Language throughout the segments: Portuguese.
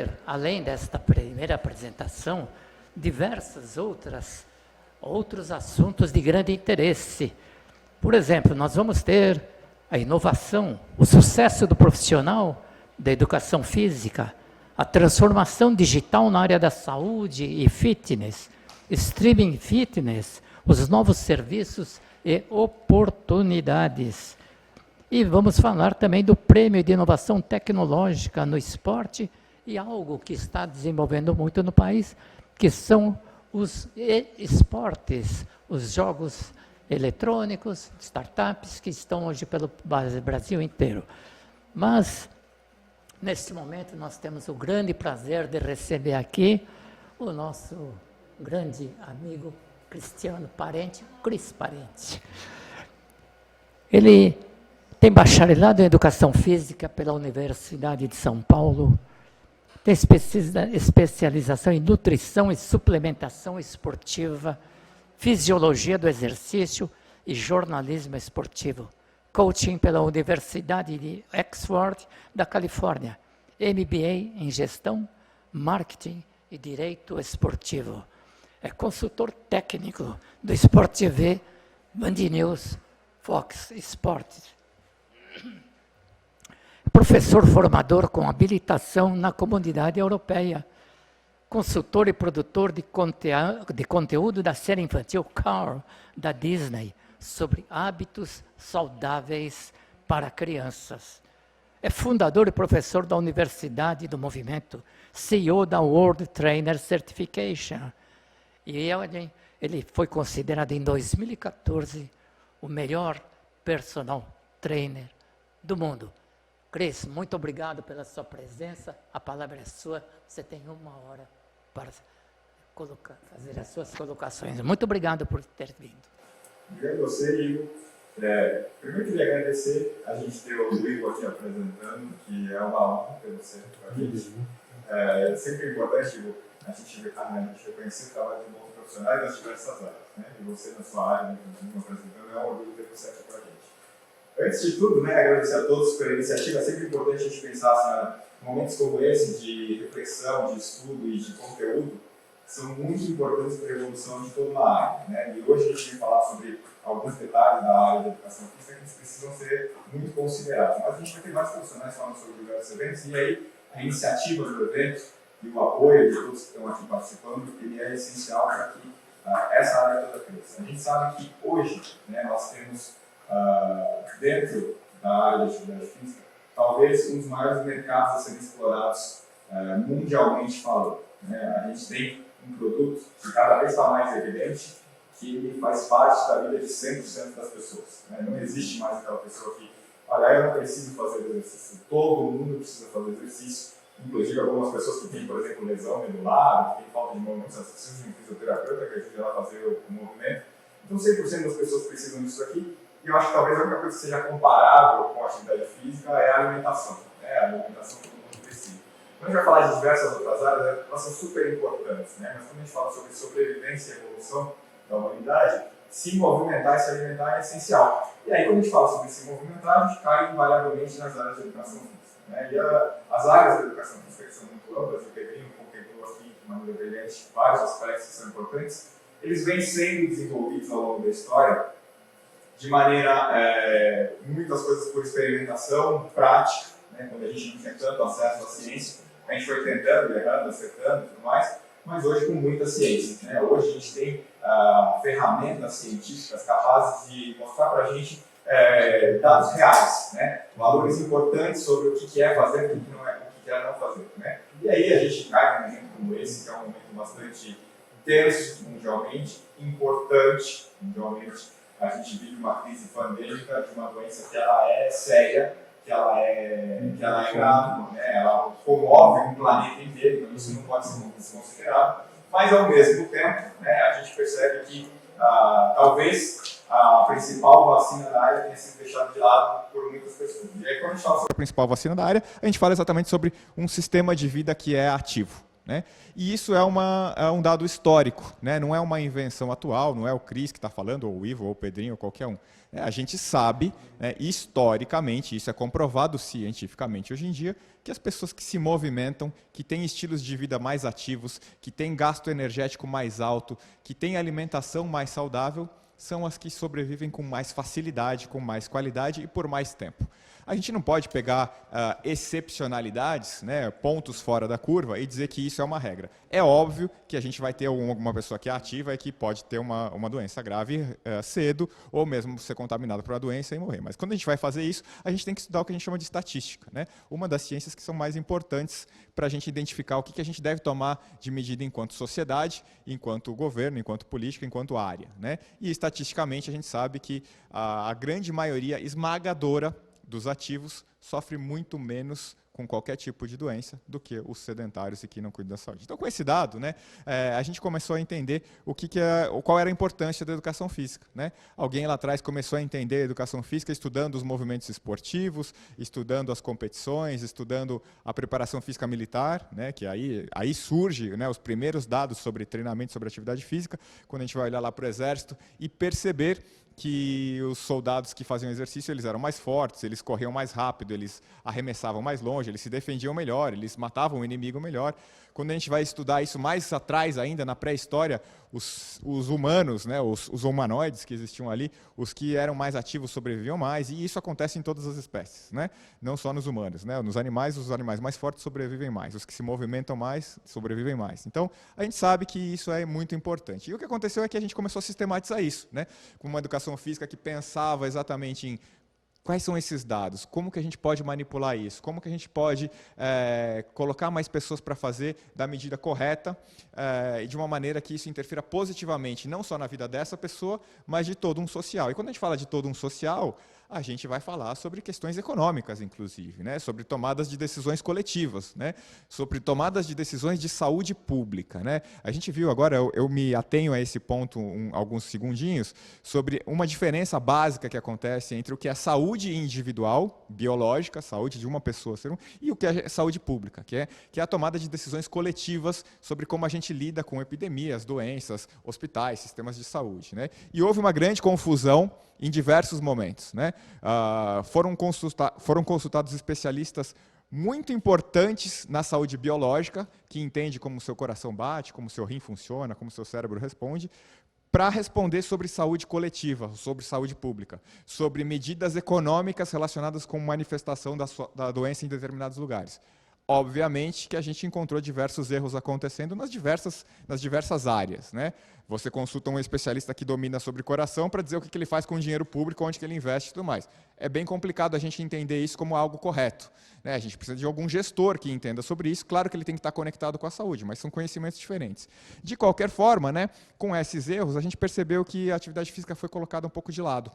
ter, além desta primeira apresentação, diversos outros assuntos de grande interesse. Por exemplo, nós vamos ter a inovação, o sucesso do profissional da educação física, a transformação digital na área da saúde e fitness, streaming fitness, os novos serviços e oportunidades. E vamos falar também do Prêmio de Inovação Tecnológica no Esporte e algo que está desenvolvendo muito no país, que são os esportes, os jogos eletrônicos, startups que estão hoje pelo Brasil inteiro. Mas, neste momento, nós temos o grande prazer de receber aqui o nosso grande amigo Cristiano Parente, Cris Parente. Ele tem bacharelado em Educação Física pela Universidade de São Paulo, tem especialização em Nutrição e Suplementação Esportiva, Fisiologia do Exercício e Jornalismo Esportivo, Coaching pela Universidade de Oxford, da Califórnia, MBA em Gestão, Marketing e Direito Esportivo. É consultor técnico do Sport TV, Band News, Fox Sports. Professor formador com habilitação na Comunidade Europeia, consultor e produtor de conteúdo da série infantil Carl, da Disney, sobre hábitos saudáveis para crianças. É fundador e professor da Universidade do Movimento, CEO da World Trainer Certification. E ele foi considerado em 2014 o melhor personal trainer do mundo. Cris, muito obrigado pela sua presença. A palavra é sua. Você tem 1 hora para fazer as suas colocações. Muito obrigado por ter vindo. Obrigado a você, Igor. Primeiro, queria agradecer a gente ter o Igor aqui apresentando, que é uma honra ter você com a gente. É sempre importante, Igor, a gente reconhecer o trabalho de bons profissionais das diversas áreas. Né? E você, na sua área, apresentando, é um orgulho ter você aqui com a gente. Antes de tudo, agradecer a todos pela iniciativa. É sempre importante a gente pensar em momentos como esse de reflexão, de estudo e de conteúdo, que são muito importantes para a evolução de toda uma área. Né? E hoje a gente vai falar sobre alguns detalhes da área da educação física que precisam ser muito considerados. Mas a gente vai ter vários profissionais falando sobre diversos eventos, e aí a iniciativa do evento e o apoio de todos que estão aqui participando, ele é essencial para que essa área toda cresça. A gente sabe que hoje nós temos dentro da área de atividade física, talvez um dos maiores mercados a serem explorados mundialmente falando. A gente tem um produto que cada vez está mais evidente, que ele faz parte da vida de 100% das pessoas. Não existe mais aquela pessoa que, olha, eu não preciso fazer exercício, todo mundo precisa fazer exercício, inclusive algumas pessoas que têm, por exemplo, lesão medular, que têm falta de movimentos, elas precisam de um fisioterapeuta que ajude ela a fazer o movimento. Então 100% das pessoas precisam disso aqui. E eu acho que talvez a única coisa que seja comparável com a atividade física é a alimentação. A alimentação que todo mundo precisa. Quando a gente vai falar de diversas outras áreas, elas são super importantes. Mas quando a gente fala sobre sobrevivência e evolução da humanidade, se movimentar e se alimentar é essencial. E aí, quando a gente fala sobre se movimentar, a gente cai invariavelmente nas áreas de educação física. E as áreas da educação física, que são muito amplas, o Pedrinho contemplou aqui de maneira brilhante vários aspectos que são importantes, eles vêm sendo desenvolvidos ao longo da história de maneira, muitas coisas por experimentação, prática, quando a gente não tinha tanto acesso à ciência, a gente foi tentando, errando, acertando e tudo mais, mas hoje com muita ciência. Hoje a gente tem ferramentas científicas capazes de mostrar para a gente dados reais, valores importantes sobre o que é fazer e o que é não fazer. E aí a gente cai num momento como esse, que é um momento bastante tenso mundialmente, importante mundialmente. A gente vive uma crise pandêmica de uma doença que ela é séria, que ela é grave, ela comove um planeta inteiro, então isso não pode ser desconsiderado. Mas, ao mesmo tempo, a gente percebe que talvez a principal vacina da área tenha sido deixada de lado por muitas pessoas. E aí, quando a gente fala sobre a principal vacina da área, a gente fala exatamente sobre um sistema de vida que é ativo. né? E isso é um dado histórico, né? Não é uma invenção atual, não é o Cris que está falando, ou o Ivo, ou o Pedrinho, ou qualquer um. A gente sabe, né, historicamente, isso é comprovado cientificamente hoje em dia, que as pessoas que se movimentam, que têm estilos de vida mais ativos, que têm gasto energético mais alto, que têm alimentação mais saudável, são as que sobrevivem com mais facilidade, com mais qualidade e por mais tempo. A gente não pode pegar excepcionalidades, né, pontos fora da curva, e dizer que isso é uma regra. É óbvio que a gente vai ter uma pessoa que é ativa e que pode ter uma doença grave cedo, ou mesmo ser contaminado por uma doença e morrer. Mas quando a gente vai fazer isso, a gente tem que estudar o que a gente chama de estatística, né? Uma das ciências que são mais importantes para a gente identificar o que a gente deve tomar de medida enquanto sociedade, enquanto governo, enquanto política, enquanto área, né? E estatisticamente a gente sabe que a grande maioria esmagadora dos ativos sofre muito menos com qualquer tipo de doença do que os sedentários e que não cuidam da saúde. Então, com esse dado, né, a gente começou a entender qual era a importância da educação física, né? Alguém lá atrás começou a entender a educação física estudando os movimentos esportivos, estudando as competições, estudando a preparação física militar, né, que aí surge, né, os primeiros dados sobre treinamento, sobre atividade física, quando a gente vai olhar lá para o Exército e perceber que os soldados que faziam exercício, eles eram mais fortes, eles corriam mais rápido, eles arremessavam mais longe, eles se defendiam melhor, eles matavam o inimigo melhor. Quando a gente vai estudar isso mais atrás ainda, na pré-história, os humanos, né, os humanoides que existiam ali, os que eram mais ativos sobreviviam mais, e isso acontece em todas as espécies, né? Não só nos humanos, né? Nos animais, os animais mais fortes sobrevivem mais, os que se movimentam mais sobrevivem mais. Então, a gente sabe que isso é muito importante. E o que aconteceu é que a gente começou a sistematizar isso, né? Com uma educação física que pensava exatamente em quais são esses dados, como que a gente pode manipular isso, como que a gente pode colocar mais pessoas para fazer da medida correta e de uma maneira que isso interfira positivamente, não só na vida dessa pessoa, mas de todo um social. E quando a gente fala de todo um social, a gente vai falar sobre questões econômicas, inclusive, né? Sobre tomadas de decisões coletivas, né? Sobre tomadas de decisões de saúde pública, né? A gente viu agora, eu me atenho a esse ponto alguns segundinhos, sobre uma diferença básica que acontece entre o que é saúde individual, biológica, saúde de uma pessoa, e o que é saúde pública, que é a tomada de decisões coletivas sobre como a gente lida com epidemias, doenças, hospitais, sistemas de saúde, né? E houve uma grande confusão em diversos momentos, né? Foram consultados especialistas muito importantes na saúde biológica, que entende como o seu coração bate, como o seu rim funciona, como o seu cérebro responde, para responder sobre saúde coletiva, sobre saúde pública, sobre medidas econômicas relacionadas com manifestação da doença em determinados lugares. Obviamente que a gente encontrou diversos erros acontecendo nas diversas áreas, né? Você consulta um especialista que domina sobre coração para dizer o que ele faz com o dinheiro público, onde que ele investe e tudo mais. É bem complicado a gente entender isso como algo correto, né? A gente precisa de algum gestor que entenda sobre isso. Claro que ele tem que estar conectado com a saúde, mas são conhecimentos diferentes. De qualquer forma, né, com esses erros, a gente percebeu que a atividade física foi colocada um pouco de lado.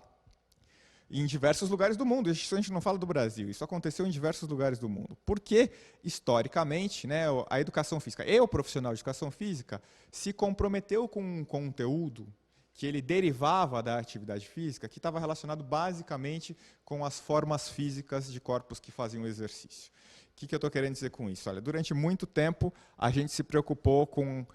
Em diversos lugares do mundo, isso a gente não fala do Brasil, isso aconteceu em diversos lugares do mundo. Porque, historicamente, né, a educação física e o profissional de educação física se comprometeu com um conteúdo que ele derivava da atividade física, que estava relacionado basicamente com as formas físicas de corpos que faziam exercício. O que eu estou querendo dizer com isso? Olha, durante muito tempo, a gente se preocupou com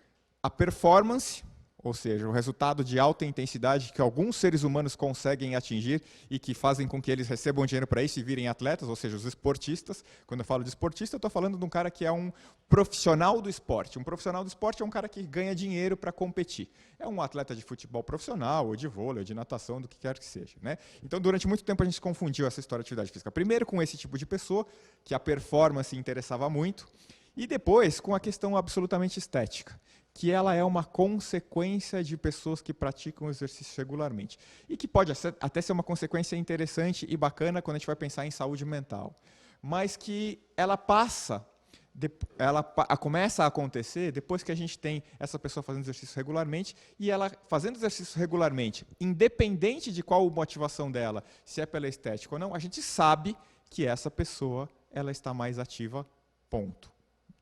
a performance, ou seja, o resultado de alta intensidade que alguns seres humanos conseguem atingir e que fazem com que eles recebam dinheiro para isso e virem atletas, ou seja, os esportistas. Quando eu falo de esportista, eu estou falando de um cara que é um profissional do esporte. Um profissional do esporte é um cara que ganha dinheiro para competir. É um atleta de futebol profissional, ou de vôlei, ou de natação, do que quer que seja, né? Então, durante muito tempo, a gente confundiu essa história de atividade física. Primeiro com esse tipo de pessoa, que a performance interessava muito, e depois com a questão absolutamente estética, que ela é uma consequência de pessoas que praticam exercício regularmente. E que pode até ser uma consequência interessante e bacana quando a gente vai pensar em saúde mental. Mas que ela começa a acontecer depois que a gente tem essa pessoa fazendo exercício regularmente, e ela fazendo exercício regularmente, independente de qual a motivação dela, se é pela estética ou não, a gente sabe que essa pessoa ela está mais ativa, ponto.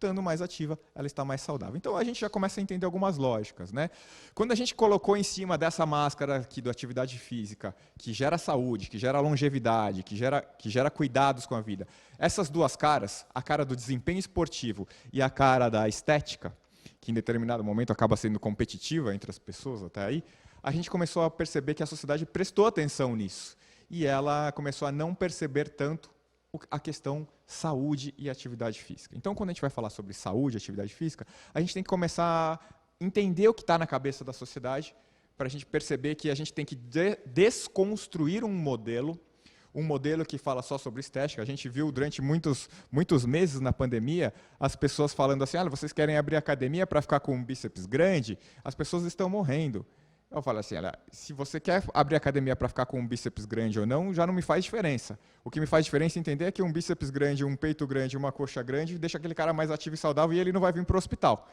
estando mais ativa, ela está mais saudável. Então a gente já começa a entender algumas lógicas, né? Quando a gente colocou em cima dessa máscara aqui da atividade física, que gera saúde, que gera longevidade, que gera cuidados com a vida, essas duas caras, a cara do desempenho esportivo e a cara da estética, que em determinado momento acaba sendo competitiva entre as pessoas até aí, a gente começou a perceber que a sociedade prestou atenção nisso. E ela começou a não perceber tanto a questão saúde e atividade física. Então, quando a gente vai falar sobre saúde e atividade física, a gente tem que começar a entender o que está na cabeça da sociedade para a gente perceber que a gente tem que desconstruir um modelo que fala só sobre estética. A gente viu durante muitos meses na pandemia as pessoas falando assim, vocês querem abrir academia para ficar com um bíceps grande? As pessoas estão morrendo. Eu falo assim, olha, se você quer abrir academia para ficar com um bíceps grande ou não, já não me faz diferença. O que me faz diferença entender é que um bíceps grande, um peito grande, uma coxa grande deixa aquele cara mais ativo e saudável e ele não vai vir para o hospital.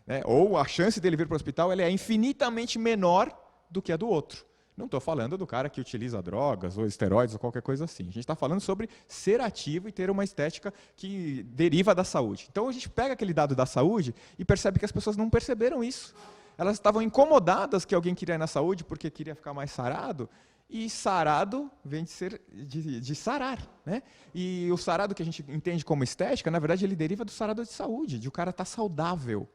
Né? Ou a chance dele vir para o hospital ela é infinitamente menor do que a do outro. Não estou falando do cara que utiliza drogas ou esteroides ou qualquer coisa assim. A gente está falando sobre ser ativo e ter uma estética que deriva da saúde. Então a gente pega aquele dado da saúde e percebe que as pessoas não perceberam isso. Elas estavam incomodadas que alguém queria ir na saúde porque queria ficar mais sarado, e sarado vem de sarar. Né? E o sarado que a gente entende como estética, na verdade, ele deriva do sarado de saúde, de o cara estar saudável.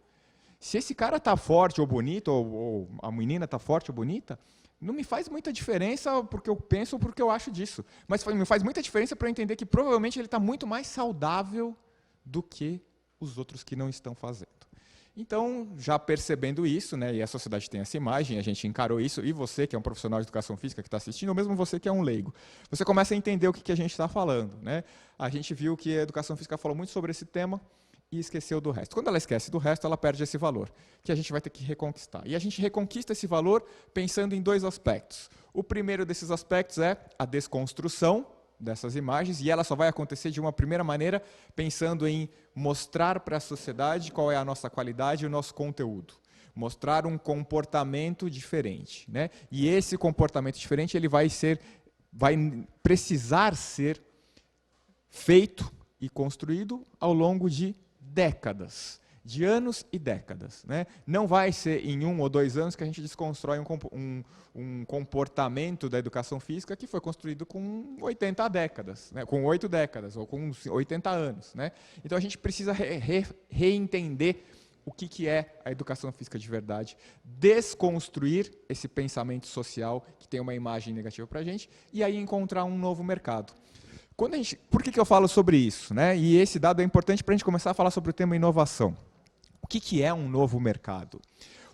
Se esse cara está forte ou bonito, ou a menina está forte ou bonita, não me faz muita diferença porque eu penso ou porque eu acho disso. Mas me faz muita diferença para eu entender que provavelmente ele está muito mais saudável do que os outros que não estão fazendo. Então, já percebendo isso, né, e a sociedade tem essa imagem, a gente encarou isso, e você que é um profissional de educação física que está assistindo, ou mesmo você que é um leigo, você começa a entender o que a gente está falando. Né? A gente viu que a educação física falou muito sobre esse tema e esqueceu do resto. Quando ela esquece do resto, ela perde esse valor, que a gente vai ter que reconquistar. E a gente reconquista esse valor pensando em dois aspectos. O primeiro desses aspectos é a desconstrução dessas imagens, e ela só vai acontecer de uma primeira maneira, pensando em mostrar para a sociedade qual é a nossa qualidade e o nosso conteúdo. Mostrar um comportamento diferente. Né? E esse comportamento diferente ele vai precisar ser feito e construído ao longo de décadas. De anos e décadas. Né? Não vai ser em 1 ou 2 anos que a gente desconstrói um comportamento da educação física que foi construído com 80 décadas, né? Com 8 décadas, ou com 80 anos. Né? Então a gente precisa reentender o que é a educação física de verdade, desconstruir esse pensamento social que tem uma imagem negativa para a gente, e aí encontrar um novo mercado. Por que eu falo sobre isso? Né? E esse dado é importante para a gente começar a falar sobre o tema inovação. O que é um novo mercado?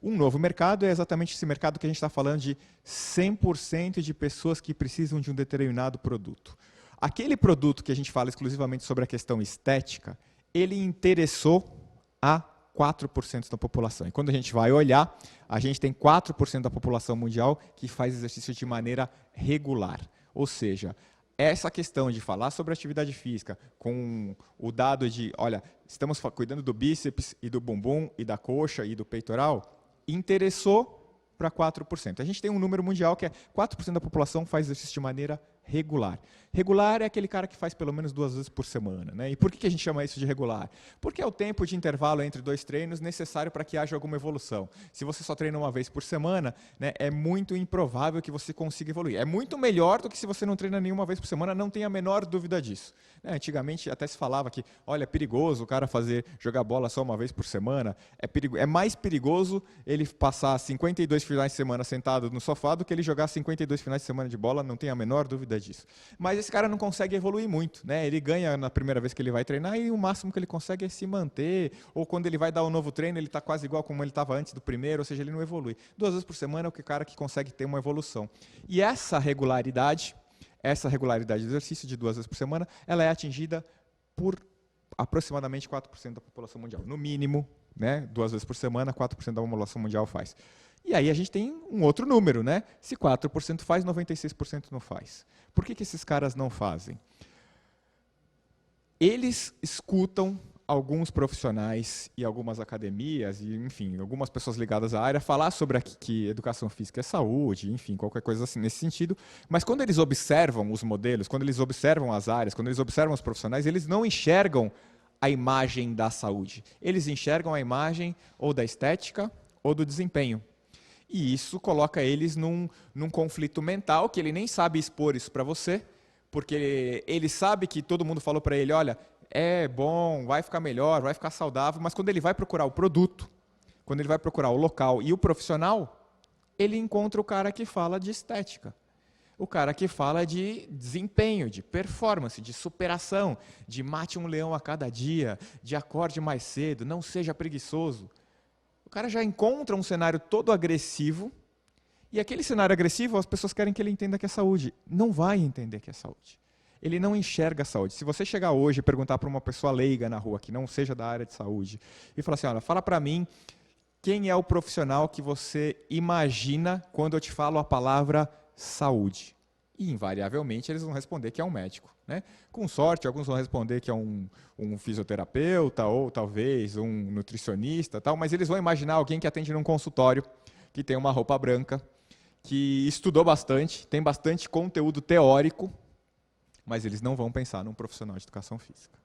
Um novo mercado é exatamente esse mercado que a gente está falando de 100% de pessoas que precisam de um determinado produto. Aquele produto que a gente fala exclusivamente sobre a questão estética, ele interessou a 4% da população. E quando a gente vai olhar, a gente tem 4% da população mundial que faz exercício de maneira regular. Ou seja, essa questão de falar sobre atividade física com o dado de, olha, estamos cuidando do bíceps e do bumbum e da coxa e do peitoral, interessou para 4%. A gente tem um número mundial que é 4% da população faz exercício de maneira regular. Regular é aquele cara que faz pelo menos 2 vezes por semana. Né? E por que a gente chama isso de regular? Porque é o tempo de intervalo entre 2 treinos necessário para que haja alguma evolução. Se você só treina 1 vez por semana, né, é muito improvável que você consiga evoluir. É muito melhor do que se você não treina nenhuma vez por semana, não tem a menor dúvida disso. Né? Antigamente até se falava que, olha, é perigoso o cara jogar bola só 1 vez por semana. É mais perigoso ele passar 52 finais de semana sentado no sofá do que ele jogar 52 finais de semana de bola, não tem a menor dúvida disso. Mas esse cara não consegue evoluir muito, né? Ele ganha na primeira vez que ele vai treinar e o máximo que ele consegue é se manter, ou quando ele vai dar um novo treino, ele está quase igual como ele estava antes do primeiro, ou seja, ele não evolui. 2 vezes por semana é o cara que consegue ter uma evolução. E essa regularidade de exercício de 2 vezes por semana, ela é atingida por aproximadamente 4% da população mundial. No mínimo, né? 2 vezes por semana, 4% da população mundial faz. E aí a gente tem um outro número, né? Se 4% faz, 96% não faz. Por que esses caras não fazem? Eles escutam alguns profissionais e algumas academias, e, enfim, algumas pessoas ligadas à área, falar sobre que educação física é saúde, enfim, qualquer coisa assim nesse sentido, mas quando eles observam os modelos, quando eles observam as áreas, quando eles observam os profissionais, eles não enxergam a imagem da saúde. Eles enxergam a imagem ou da estética ou do desempenho. E isso coloca eles num conflito mental, que ele nem sabe expor isso para você, porque ele sabe que todo mundo falou para ele, olha, é bom, vai ficar melhor, vai ficar saudável, mas quando ele vai procurar o produto, quando ele vai procurar o local e o profissional, ele encontra o cara que fala de estética. O cara que fala de desempenho, de performance, de superação, de mate um leão a cada dia, de acorde mais cedo, não seja preguiçoso. O cara já encontra um cenário todo agressivo, e aquele cenário agressivo, as pessoas querem que ele entenda que é saúde. Não vai entender que é saúde. Ele não enxerga a saúde. Se você chegar hoje e perguntar para uma pessoa leiga na rua, que não seja da área de saúde, e falar assim, olha, fala para mim quem é o profissional que você imagina quando eu te falo a palavra saúde. E, invariavelmente, eles vão responder que é um médico. Né? Com sorte, alguns vão responder que é um fisioterapeuta ou talvez um nutricionista, tal, mas eles vão imaginar alguém que atende num consultório, que tem uma roupa branca, que estudou bastante, tem bastante conteúdo teórico, mas eles não vão pensar num profissional de educação física.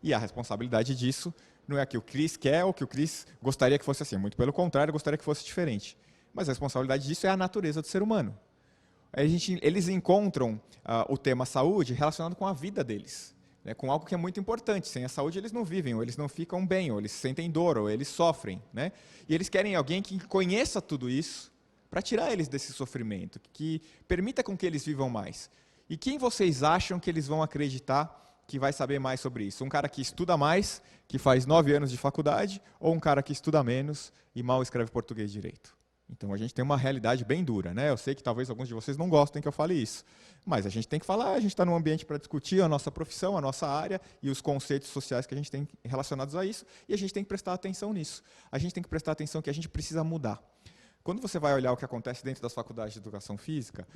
E a responsabilidade disso não é a que o Cris quer ou que o Cris gostaria que fosse assim. Muito pelo contrário, gostaria que fosse diferente. Mas a responsabilidade disso é a natureza do ser humano. Eles encontram o tema saúde relacionado com a vida deles, né, com algo que é muito importante. Sem a saúde eles não vivem, ou eles não ficam bem, ou eles sentem dor, ou eles sofrem. Né? E eles querem alguém que conheça tudo isso para tirar eles desse sofrimento, que permita com que eles vivam mais. E quem vocês acham que eles vão acreditar que vai saber mais sobre isso? Um cara que estuda mais, que faz 9 anos de faculdade, ou um cara que estuda menos e mal escreve português direito? Então a gente tem uma realidade bem dura, né? Eu sei que talvez alguns de vocês não gostem que eu fale isso, mas a gente tem que falar, a gente está num ambiente para discutir a nossa profissão, a nossa área e os conceitos sociais que a gente tem relacionados a isso, e a gente tem que prestar atenção nisso. A gente tem que prestar atenção que a gente precisa mudar. Quando você vai olhar o que acontece dentro das faculdades de educação física,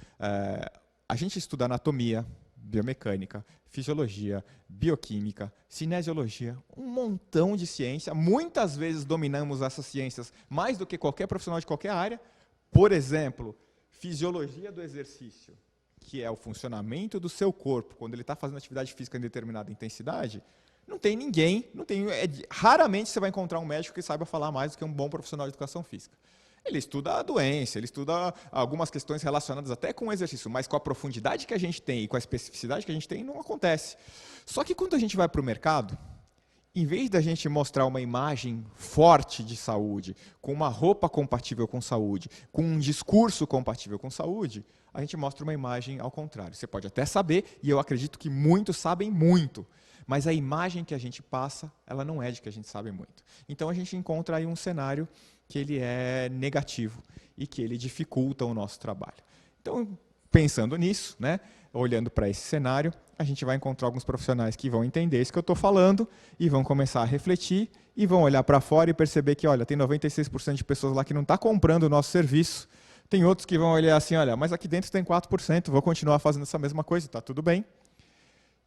a gente estuda anatomia, biomecânica, fisiologia, bioquímica, cinesiologia, um montão de ciência. Muitas vezes dominamos essas ciências mais do que qualquer profissional de qualquer área. Por exemplo, fisiologia do exercício, que é o funcionamento do seu corpo quando ele está fazendo atividade física em determinada intensidade. Não tem ninguém, raramente você vai encontrar um médico que saiba falar mais do que um bom profissional de educação física. Ele estuda a doença, ele estuda algumas questões relacionadas até com o exercício, mas com a profundidade que a gente tem e com a especificidade que a gente tem, não acontece. Só que quando a gente vai para o mercado, em vez da gente mostrar uma imagem forte de saúde, com uma roupa compatível com saúde, com um discurso compatível com saúde, a gente mostra uma imagem ao contrário. Você pode até saber, e eu acredito que muitos sabem muito, mas a imagem que a gente passa, ela não é de que a gente sabe muito. Então a gente encontra aí um cenário que ele é negativo e que ele dificulta o nosso trabalho. Então, pensando nisso, né, olhando para esse cenário, a gente vai encontrar alguns profissionais que vão entender isso que eu estou falando e vão começar a refletir e vão olhar para fora e perceber que, olha, tem 96% de pessoas lá que não está comprando o nosso serviço, tem outros que vão olhar assim, olha, mas aqui dentro tem 4%, vou continuar fazendo essa mesma coisa, está tudo bem.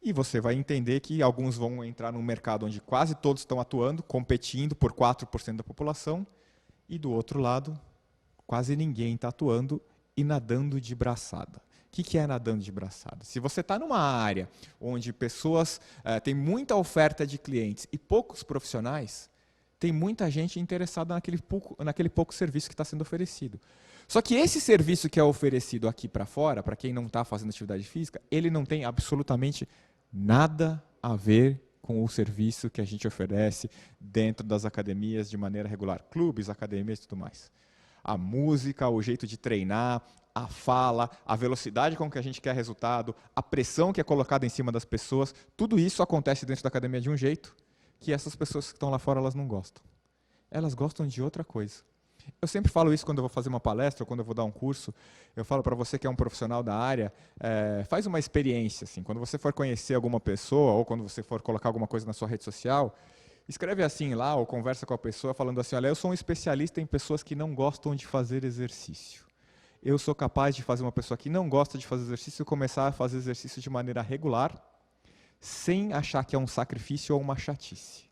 E você vai entender que alguns vão entrar num mercado onde quase todos estão atuando, competindo por 4% da população, e do outro lado, quase ninguém está atuando e nadando de braçada. O que é nadando de braçada? Se você está numa área onde pessoas têm muita oferta de clientes e poucos profissionais, tem muita gente interessada naquele pouco serviço que está sendo oferecido. Só que esse serviço que é oferecido aqui para fora, para quem não está fazendo atividade física, ele não tem absolutamente nada a ver com o serviço que a gente oferece dentro das academias de maneira regular, clubes, academias e tudo mais. A música, o jeito de treinar, a fala, a velocidade com que a gente quer resultado, a pressão que é colocada em cima das pessoas, tudo isso acontece dentro da academia de um jeito que essas pessoas que estão lá fora elas não gostam. Elas gostam de outra coisa. Eu sempre falo isso quando eu vou fazer uma palestra ou quando eu vou dar um curso. Eu falo para você que é um profissional da área, faz uma experiência. Assim, quando você for conhecer alguma pessoa ou quando você for colocar alguma coisa na sua rede social, escreve assim lá ou conversa com a pessoa falando assim, olha, eu sou um especialista em pessoas que não gostam de fazer exercício. Eu sou capaz de fazer uma pessoa que não gosta de fazer exercício começar a fazer exercício de maneira regular, sem achar que é um sacrifício ou uma chatice.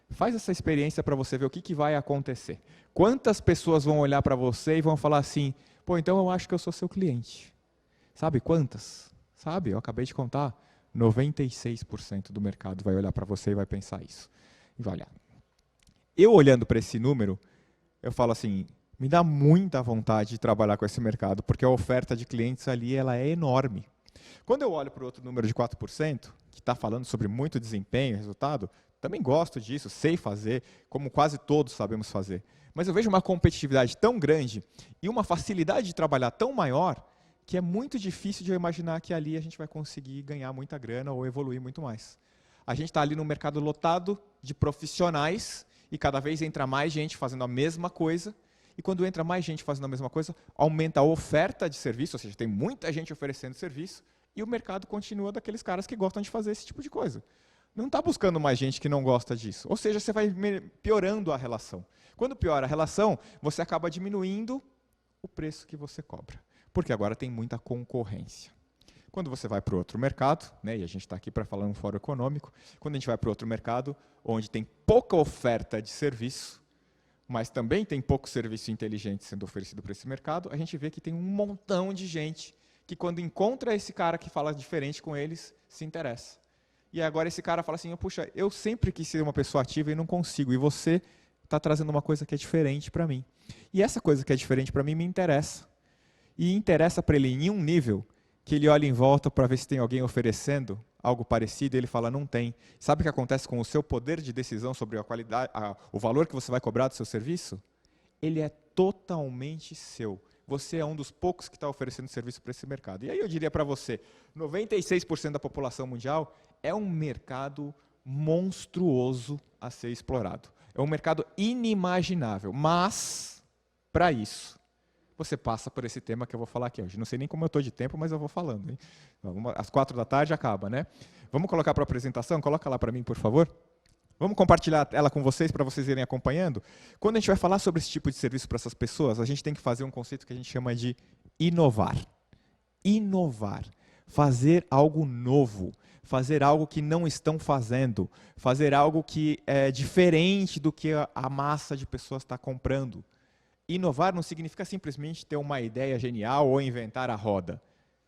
Faz essa experiência para você ver o que vai acontecer. Quantas pessoas vão olhar para você e vão falar assim, pô, então eu acho que eu sou seu cliente. Sabe quantas? Sabe, eu acabei de contar. 96% do mercado vai olhar para você e vai pensar isso. E vai olhar. Eu olhando para esse número, eu falo assim, me dá muita vontade de trabalhar com esse mercado, porque a oferta de clientes ali ela é enorme. Quando eu olho para o outro número de 4%, que está falando sobre muito desempenho, resultado, também gosto disso, sei fazer, como quase todos sabemos fazer. Mas eu vejo uma competitividade tão grande e uma facilidade de trabalhar tão maior, que é muito difícil de eu imaginar que ali a gente vai conseguir ganhar muita grana ou evoluir muito mais. A gente está ali num mercado lotado de profissionais e cada vez entra mais gente fazendo a mesma coisa. E quando entra mais gente fazendo a mesma coisa, aumenta a oferta de serviço, ou seja, tem muita gente oferecendo serviço e o mercado continua daqueles caras que gostam de fazer esse tipo de coisa. Não está buscando mais gente que não gosta disso. Ou seja, você vai piorando a relação. Quando piora a relação, você acaba diminuindo o preço que você cobra. Porque agora tem muita concorrência. Quando você vai para outro mercado, né, e a gente está aqui para falar um fórum econômico, quando a gente vai para outro mercado, onde tem pouca oferta de serviço, mas também tem pouco serviço inteligente sendo oferecido para esse mercado, a gente vê que tem um montão de gente que quando encontra esse cara que fala diferente com eles, se interessa. E agora esse cara fala assim, puxa, eu sempre quis ser uma pessoa ativa e não consigo, e você está trazendo uma coisa que é diferente para mim. E essa coisa que é diferente para mim me interessa. E interessa para ele em um nível que ele olha em volta para ver se tem alguém oferecendo algo parecido e ele fala, não tem. Sabe o que acontece com o seu poder de decisão sobre a qualidade, o valor que você vai cobrar do seu serviço? Ele é totalmente seu. Você é um dos poucos que está oferecendo serviço para esse mercado. E aí eu diria para você, 96% da população mundial é um mercado monstruoso a ser explorado. É um mercado inimaginável, mas, para isso, você passa por esse tema que eu vou falar aqui hoje. Não sei nem como eu estou de tempo, mas eu vou falando. Hein? Às 4 da tarde acaba, né? Vamos colocar para a apresentação? Coloca lá para mim, por favor. Vamos compartilhar ela com vocês, para vocês irem acompanhando. Quando a gente vai falar sobre esse tipo de serviço para essas pessoas, a gente tem que fazer um conceito que a gente chama de inovar. Inovar. Fazer algo novo. Fazer algo que não estão fazendo. Fazer algo que é diferente do que a massa de pessoas está comprando. Inovar não significa simplesmente ter uma ideia genial ou inventar a roda.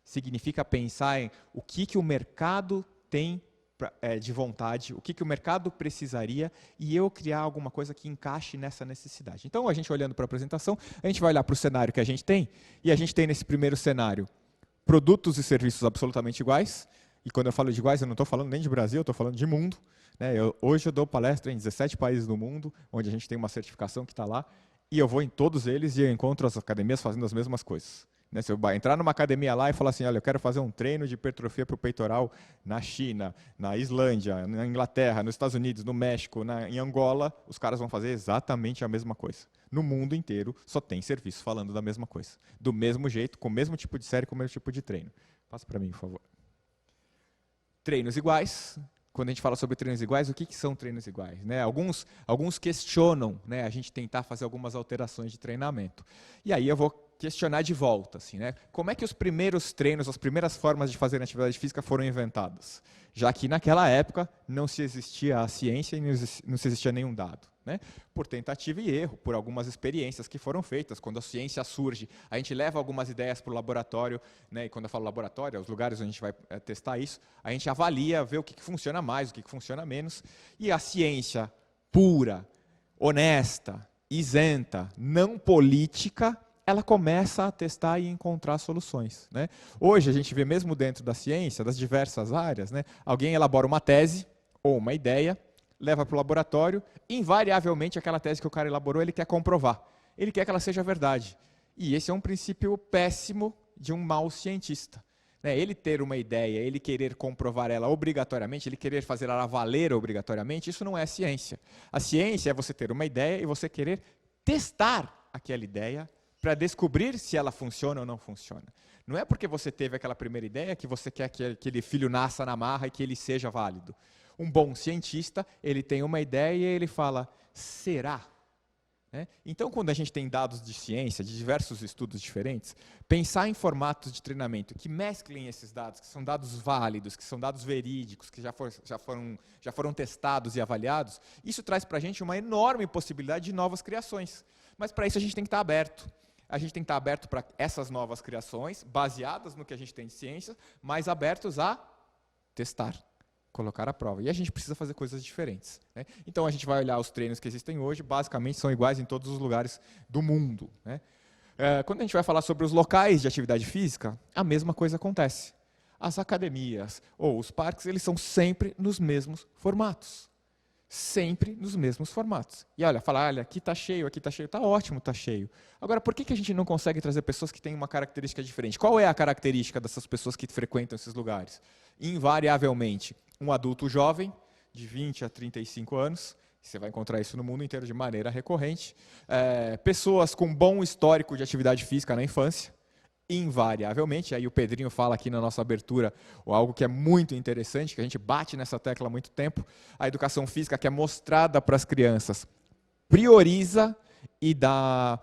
Significa pensar em o que o mercado tem de vontade, o que o mercado precisaria e eu criar alguma coisa que encaixe nessa necessidade. Então, a gente olhando para a apresentação, a gente vai olhar para o cenário que a gente tem e a gente tem nesse primeiro cenário produtos e serviços absolutamente iguais. E quando eu falo de iguais, eu não estou falando nem de Brasil, eu estou falando de mundo. Né? Hoje eu dou palestra em 17 países do mundo, onde a gente tem uma certificação que está lá. E eu vou em todos eles e eu encontro as academias fazendo as mesmas coisas. Né? Se eu entrar numa academia lá e falar assim, olha, eu quero fazer um treino de hipertrofia para o peitoral na China, na Islândia, na Inglaterra, nos Estados Unidos, no México, em Angola, os caras vão fazer exatamente a mesma coisa. No mundo inteiro só tem serviço falando da mesma coisa. Do mesmo jeito, com o mesmo tipo de série, com o mesmo tipo de treino. Passa para mim, por favor. Treinos iguais. Quando a gente fala sobre treinos iguais, o que são treinos iguais? Né? Alguns questionam, né, a gente tentar fazer algumas alterações de treinamento. E aí eu vou questionar de volta. Assim, né? Como é que os primeiros treinos, as primeiras formas de fazer atividade física foram inventadas? Já que naquela época não se existia a ciência e não se existia nenhum dado. Né? Por tentativa e erro, por algumas experiências que foram feitas. Quando a ciência surge, a gente leva algumas ideias para o laboratório, né? E quando eu falo laboratório, os lugares onde a gente vai testar isso, a gente avalia, vê o que funciona mais, o que funciona menos, e a ciência pura, honesta, isenta, não política, ela começa a testar e encontrar soluções. Né? Hoje a gente vê mesmo dentro da ciência, das diversas áreas, né? Alguém elabora uma tese ou uma ideia, leva para o laboratório, invariavelmente aquela tese que o cara elaborou, ele quer comprovar. Ele quer que ela seja verdade. E esse é um princípio péssimo de um mau cientista. Né? Ele ter uma ideia, ele querer comprovar ela obrigatoriamente, ele querer fazer ela valer obrigatoriamente, isso não é ciência. A ciência é você ter uma ideia e você querer testar aquela ideia para descobrir se ela funciona ou não funciona. Não é porque você teve aquela primeira ideia que você quer que aquele filho nasça na marra e que ele seja válido. Um bom cientista, ele tem uma ideia e ele fala, será? Né? Então, quando a gente tem dados de ciência, de diversos estudos diferentes, pensar em formatos de treinamento que mesclem esses dados, que são dados válidos, que são dados verídicos, que já foram testados e avaliados, isso traz para a gente uma enorme possibilidade de novas criações. Mas para isso a gente tem que estar aberto. A gente tem que estar aberto para essas novas criações, baseadas no que a gente tem de ciência, mas abertos a testar, colocar à prova. E a gente precisa fazer coisas diferentes, né? Então, a gente vai olhar os treinos que existem hoje, basicamente são iguais em todos os lugares do mundo, né? Quando a gente vai falar sobre os locais de atividade física, a mesma coisa acontece. As academias ou os parques, eles são sempre nos mesmos formatos. Sempre nos mesmos formatos. E olha, aqui está cheio, está ótimo, está cheio. Agora, por que a gente não consegue trazer pessoas que têm uma característica diferente? Qual é a característica dessas pessoas que frequentam esses lugares? Invariavelmente, um adulto jovem, de 20 a 35 anos, você vai encontrar isso no mundo inteiro de maneira recorrente, pessoas com bom histórico de atividade física na infância, invariavelmente, aí o Pedrinho fala aqui na nossa abertura algo que é muito interessante, que a gente bate nessa tecla há muito tempo, a educação física que é mostrada para as crianças prioriza e dá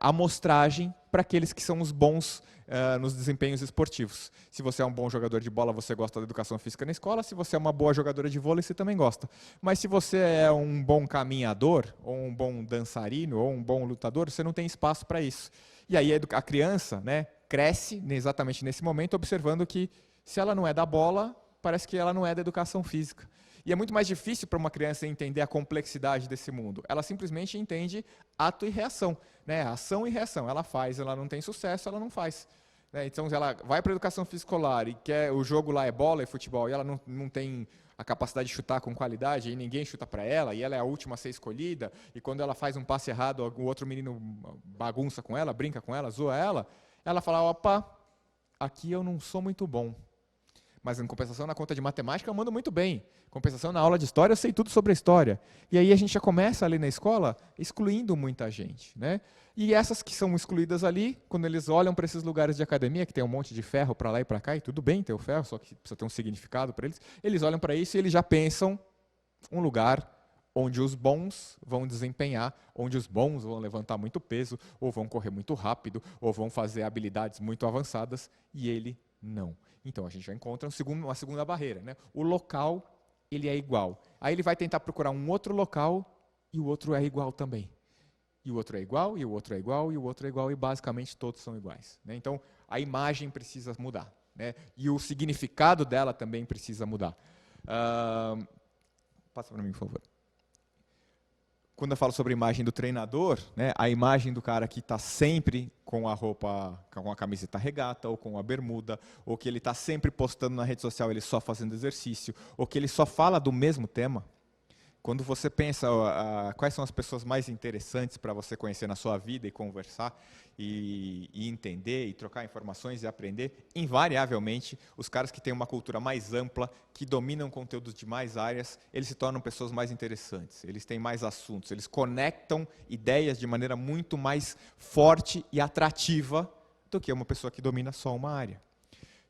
amostragem para aqueles que são os bons nos desempenhos esportivos. Se você é um bom jogador de bola, você gosta da educação física na escola. Se você é uma boa jogadora de vôlei, você também gosta. Mas se você é um bom caminhador, ou um bom dançarino, ou um bom lutador, você não tem espaço para isso. E aí a criança, né, cresce exatamente nesse momento, observando que se ela não é da bola, parece que ela não é da educação física. E é muito mais difícil para uma criança entender a complexidade desse mundo. Ela simplesmente entende ato e reação, né? Ação e reação. Ela faz, ela não tem sucesso, ela não faz. Né? Então, ela vai para a educação escolar e quer o jogo lá é bola e futebol, e ela não tem a capacidade de chutar com qualidade, e ninguém chuta para ela, e ela é a última a ser escolhida, e quando ela faz um passe errado, o outro menino bagunça com ela, brinca com ela, zoa ela fala, opa, aqui eu não sou muito bom. Mas, em compensação, na conta de matemática, eu mando muito bem. Em compensação, na aula de história, eu sei tudo sobre a história. E aí a gente já começa ali na escola excluindo muita gente, né? E essas que são excluídas ali, quando eles olham para esses lugares de academia, que tem um monte de ferro para lá e para cá, e tudo bem ter o ferro, só que precisa ter um significado para eles olham para isso e eles já pensam um lugar onde os bons vão desempenhar, onde os bons vão levantar muito peso, ou vão correr muito rápido, ou vão fazer habilidades muito avançadas, e ele não. Então, a gente já encontra uma segunda barreira, né? O local, ele é igual. Aí ele vai tentar procurar um outro local e o outro é igual também. E o outro é igual, e o outro é igual, e o outro é igual, e basicamente todos são iguais, né? Então, a imagem precisa mudar, né? E o significado dela também precisa mudar. Passa para mim, por favor. Quando eu falo sobre a imagem do treinador, né, a imagem do cara que está sempre com a roupa, com a camiseta regata, ou com a bermuda, ou que ele está sempre postando na rede social, ele só fazendo exercício, ou que ele só fala do mesmo tema. Quando você pensa quais são as pessoas mais interessantes para você conhecer na sua vida e conversar, e entender, e trocar informações e aprender, invariavelmente, os caras que têm uma cultura mais ampla, que dominam conteúdos de mais áreas, eles se tornam pessoas mais interessantes, eles têm mais assuntos, eles conectam ideias de maneira muito mais forte e atrativa do que uma pessoa que domina só uma área.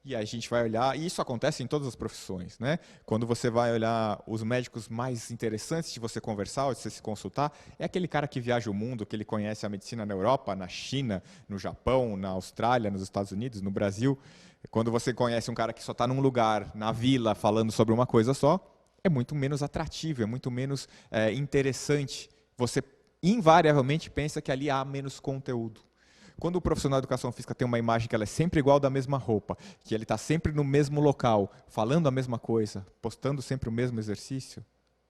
E a gente vai olhar, e isso acontece em todas as profissões, né? Quando você vai olhar os médicos mais interessantes de você conversar, ou de você se consultar, é aquele cara que viaja o mundo, que ele conhece a medicina na Europa, na China, no Japão, na Austrália, nos Estados Unidos, no Brasil. Quando você conhece um cara que só está num lugar, na vila, falando sobre uma coisa só, é muito menos atrativo, é muito menos interessante. Você invariavelmente pensa que ali há menos conteúdo. Quando o profissional de educação física tem uma imagem que ela é sempre igual da mesma roupa, que ele está sempre no mesmo local, falando a mesma coisa, postando sempre o mesmo exercício,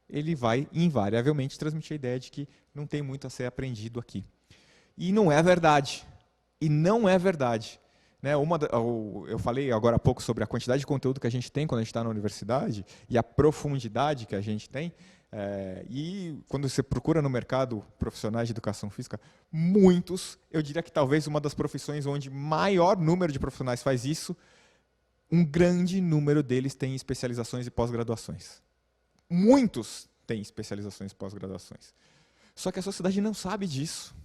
ele vai invariavelmente transmitir a ideia de que não tem muito a ser aprendido aqui. E não é verdade. E não é verdade. Né? Eu falei agora há pouco sobre a quantidade de conteúdo que a gente tem quando a gente está na universidade e a profundidade que a gente tem. E quando você procura no mercado profissionais de educação física, muitos, eu diria que talvez uma das profissões onde maior número de profissionais faz isso, um grande número deles tem especializações e pós-graduações. Muitos têm especializações e pós-graduações. Só que a sociedade não sabe disso.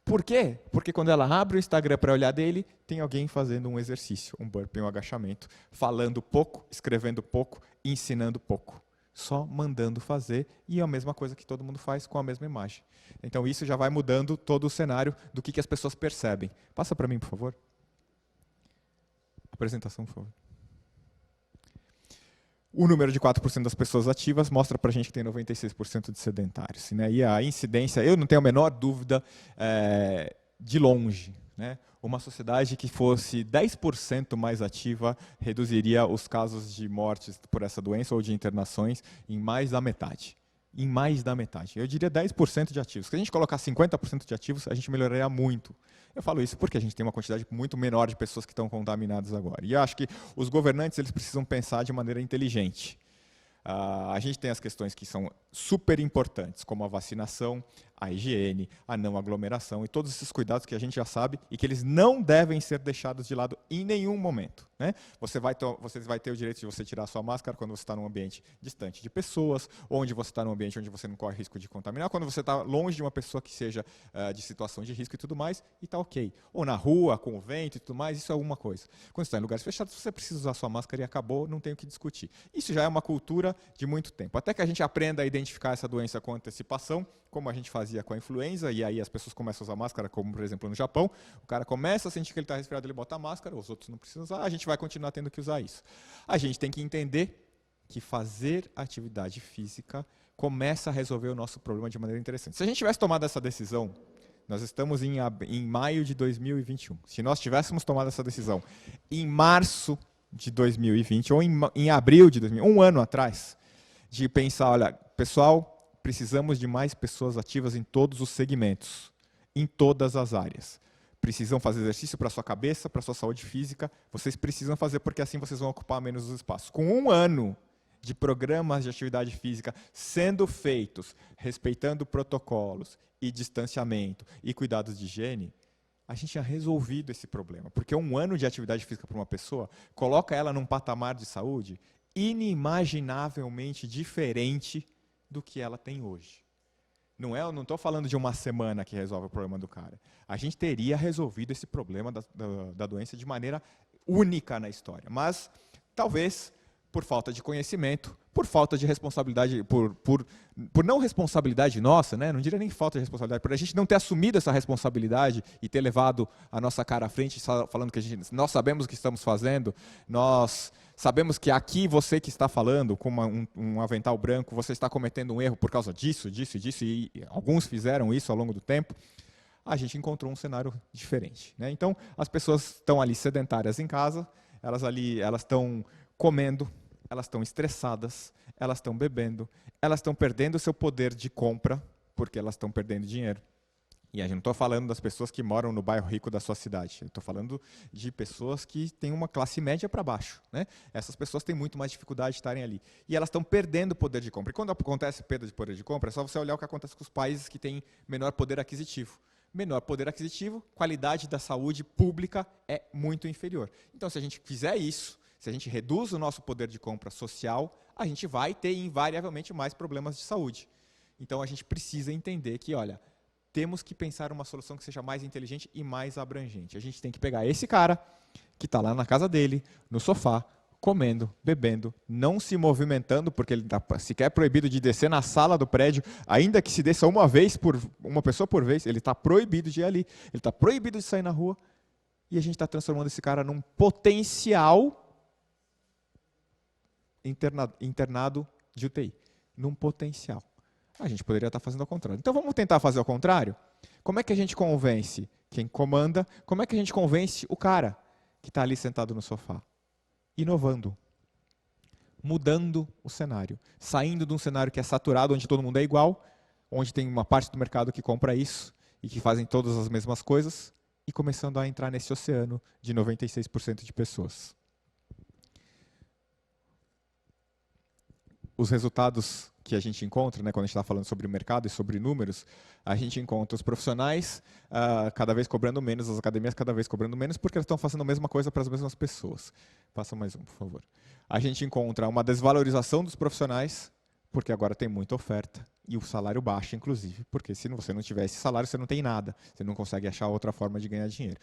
Por quê? Porque quando ela abre o Instagram para olhar dele, tem alguém fazendo um exercício, um burpee, um agachamento, falando pouco, escrevendo pouco, ensinando pouco. Só mandando fazer, e é a mesma coisa que todo mundo faz com a mesma imagem. Então isso já vai mudando todo o cenário do que as pessoas percebem. Passa para mim, por favor. Apresentação, por favor. O número de 4% das pessoas ativas mostra para a gente que tem 96% de sedentários. Né? E a incidência, eu não tenho a menor dúvida, de longe, né? Uma sociedade que fosse 10% mais ativa reduziria os casos de mortes por essa doença ou de internações em mais da metade. Em mais da metade. Eu diria 10% de ativos. Se a gente colocar 50% de ativos, a gente melhoraria muito. Eu falo isso porque a gente tem uma quantidade muito menor de pessoas que estão contaminadas agora. E eu acho que os governantes eles precisam pensar de maneira inteligente. A gente tem as questões que são super importantes, como a vacinação, a higiene, a não aglomeração e todos esses cuidados que a gente já sabe e que eles não devem ser deixados de lado em nenhum momento, né? Você vai ter o direito de você tirar a sua máscara quando você está num ambiente distante de pessoas, onde você está num ambiente onde você não corre risco de contaminar, quando você está longe de uma pessoa que seja de situação de risco e tudo mais, e está ok. Ou na rua, com o vento e tudo mais, isso é alguma coisa. Quando você está em lugares fechados, você precisa usar a sua máscara e acabou, não tem o que discutir. Isso já é uma cultura de muito tempo. Até que a gente aprenda a identificar essa doença com antecipação, como a gente fazia com a influenza, e aí as pessoas começam a usar máscara, como por exemplo no Japão, o cara começa a sentir que ele está resfriado, ele bota a máscara, os outros não precisam usar, a gente vai continuar tendo que usar isso. A gente tem que entender que fazer atividade física começa a resolver o nosso problema de maneira interessante. Se a gente tivesse tomado essa decisão, nós estamos em maio de 2021, se nós tivéssemos tomado essa decisão em março de 2020, ou em abril de 2020, um ano atrás, de pensar, olha, pessoal, precisamos de mais pessoas ativas em todos os segmentos, em todas as áreas. Precisam fazer exercício para a sua cabeça, para a sua saúde física, vocês precisam fazer porque assim vocês vão ocupar menos os espaços. Com um ano de programas de atividade física sendo feitos, respeitando protocolos e distanciamento e cuidados de higiene, a gente tinha resolvido esse problema. Porque um ano de atividade física para uma pessoa coloca ela num patamar de saúde inimaginavelmente diferente do que ela tem hoje. Eu não estou falando de uma semana que resolve o problema do cara. A gente teria resolvido esse problema da doença de maneira única na história. Mas, talvez, por falta de conhecimento, por falta de responsabilidade, por não responsabilidade nossa, né? Não diria nem falta de responsabilidade, por a gente não ter assumido essa responsabilidade e ter levado a nossa cara à frente, falando que nós sabemos o que estamos fazendo, nós sabemos que aqui você que está falando, com um avental branco, você está cometendo um erro por causa disso, disso e disso, e alguns fizeram isso ao longo do tempo, a gente encontrou um cenário diferente, né? Então, as pessoas estão ali sedentárias em casa, elas estão comendo, elas estão estressadas, elas estão bebendo, elas estão perdendo o seu poder de compra, porque elas estão perdendo dinheiro. E a gente não estou falando das pessoas que moram no bairro rico da sua cidade. Eu estou falando de pessoas que têm uma classe média para baixo, né? Essas pessoas têm muito mais dificuldade de estarem ali. E elas estão perdendo o poder de compra. E quando acontece perda de poder de compra, é só você olhar o que acontece com os países que têm menor poder aquisitivo. Menor poder aquisitivo, qualidade da saúde pública é muito inferior. Então, se a gente fizer isso, se a gente reduz o nosso poder de compra social, a gente vai ter invariavelmente mais problemas de saúde. Então, a gente precisa entender que, olha, temos que pensar uma solução que seja mais inteligente e mais abrangente. A gente tem que pegar esse cara que está lá na casa dele, no sofá, comendo, bebendo, não se movimentando, porque ele está sequer proibido de descer na sala do prédio, ainda que se desça uma pessoa por vez, ele está proibido de ir ali, ele está proibido de sair na rua, e a gente está transformando esse cara num potencial internado de UTI, num potencial. A gente poderia estar fazendo ao contrário. Então vamos tentar fazer ao contrário? Como é que a gente convence quem comanda? Como é que a gente convence o cara que está ali sentado no sofá? Inovando. Mudando o cenário. Saindo de um cenário que é saturado, onde todo mundo é igual, onde tem uma parte do mercado que compra isso e que fazem todas as mesmas coisas, e começando a entrar nesse oceano de 96% de pessoas. Os resultados que a gente encontra, né, quando a gente está falando sobre o mercado e sobre números, a gente encontra os profissionais cada vez cobrando menos, as academias cada vez cobrando menos, porque elas estão fazendo a mesma coisa para as mesmas pessoas. Passa mais um, por favor. A gente encontra uma desvalorização dos profissionais, porque agora tem muita oferta, e o salário baixa, inclusive, porque se você não tiver esse salário, você não tem nada, você não consegue achar outra forma de ganhar dinheiro.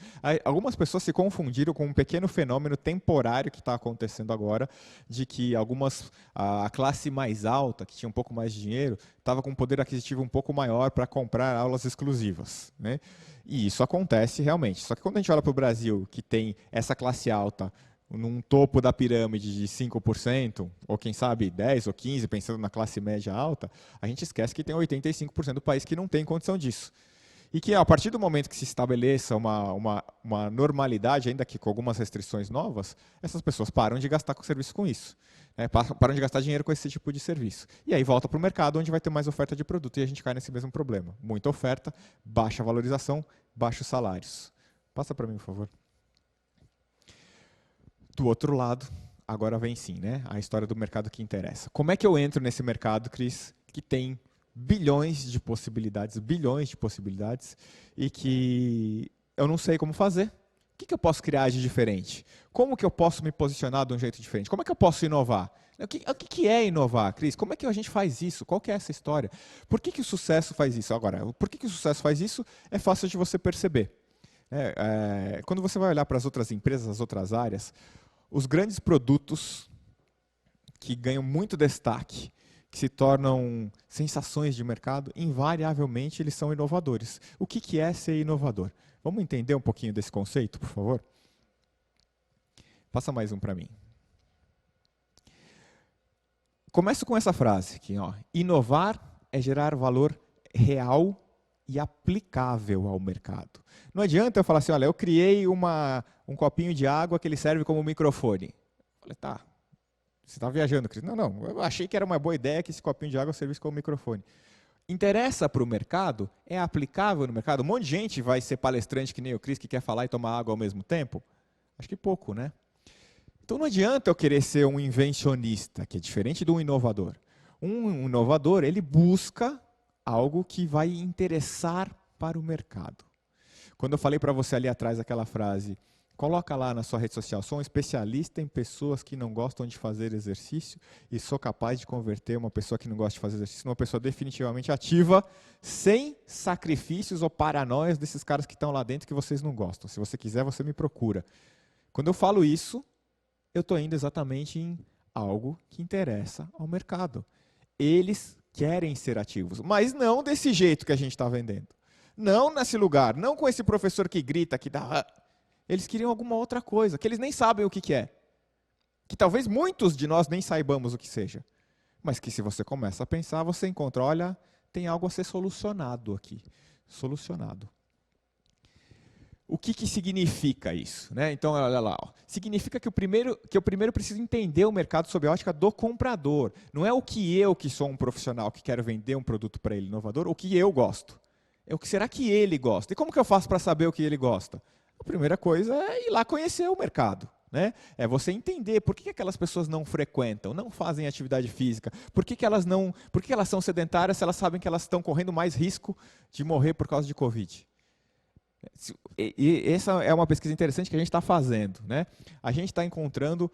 Algumas pessoas se confundiram com um pequeno fenômeno temporário que está acontecendo agora, de que a classe mais alta, que tinha um pouco mais de dinheiro, estava com um poder aquisitivo um pouco maior para comprar aulas exclusivas, né? E isso acontece realmente. Só que quando a gente olha para o Brasil, que tem essa classe alta num topo da pirâmide de 5%, ou quem sabe 10% ou 15%, pensando na classe média alta, a gente esquece que tem 85% do país que não tem condição disso. E que a partir do momento que se estabeleça uma normalidade, ainda que com algumas restrições novas, essas pessoas param de gastar com serviço com isso. Param de gastar dinheiro com esse tipo de serviço. E aí volta para o mercado, onde vai ter mais oferta de produto, e a gente cai nesse mesmo problema. Muita oferta, baixa valorização, baixos salários. Passa para mim, por favor. Do outro lado, agora vem sim, né? A história do mercado que interessa. Como é que eu entro nesse mercado, Cris, que tem bilhões de possibilidades, e que eu não sei como fazer? O que eu posso criar de diferente? Como que eu posso me posicionar de um jeito diferente? Como é que eu posso inovar? O que é inovar, Cris? Como é que a gente faz isso? Qual que é essa história? Por que o sucesso faz isso? Agora, por que o sucesso faz isso é fácil de você perceber. Quando você vai olhar para as outras empresas, as outras áreas, os grandes produtos que ganham muito destaque, que se tornam sensações de mercado, invariavelmente eles são inovadores. O que é ser inovador? Vamos entender um pouquinho desse conceito, por favor? Passa mais um para mim. Começo com essa frase aqui, ó. Inovar é gerar valor real e aplicável ao mercado. Não adianta eu falar assim, olha, eu criei um copinho de água que ele serve como microfone. Eu falei, tá, você está viajando, Cris. Não, eu achei que era uma boa ideia que esse copinho de água servisse como microfone. Interessa para o mercado? É aplicável no mercado? Um monte de gente vai ser palestrante que nem o Cris, que quer falar e tomar água ao mesmo tempo? Acho que pouco, né? Então não adianta eu querer ser um invencionista, que é diferente de um inovador. Um inovador, ele busca algo que vai interessar para o mercado. Quando eu falei para você ali atrás aquela frase, coloca lá na sua rede social, sou um especialista em pessoas que não gostam de fazer exercício e sou capaz de converter uma pessoa que não gosta de fazer exercício numa pessoa definitivamente ativa, sem sacrifícios ou paranoias desses caras que estão lá dentro que vocês não gostam. Se você quiser, você me procura. Quando eu falo isso, eu estou indo exatamente em algo que interessa ao mercado. Eles querem ser ativos, mas não desse jeito que a gente está vendendo. Não nesse lugar, não com esse professor que grita, que dá... Eles queriam alguma outra coisa, que eles nem sabem o que é. Que talvez muitos de nós nem saibamos o que seja. Mas que se você começa a pensar, você encontra, olha, tem algo a ser solucionado aqui. Solucionado. O que significa isso? Né? Então, olha lá. Ó. Significa que eu primeiro preciso entender o mercado sob a ótica do comprador. Não é o que sou um profissional, que quero vender um produto para ele inovador, o que eu gosto. É o que será que ele gosta. E como que eu faço para saber o que ele gosta? A primeira coisa é ir lá conhecer o mercado. Né? É você entender por que aquelas pessoas não frequentam, não fazem atividade física, por que elas são sedentárias se elas sabem que elas estão correndo mais risco de morrer por causa de Covid. E essa é uma pesquisa interessante que a gente está fazendo. Né? A gente está encontrando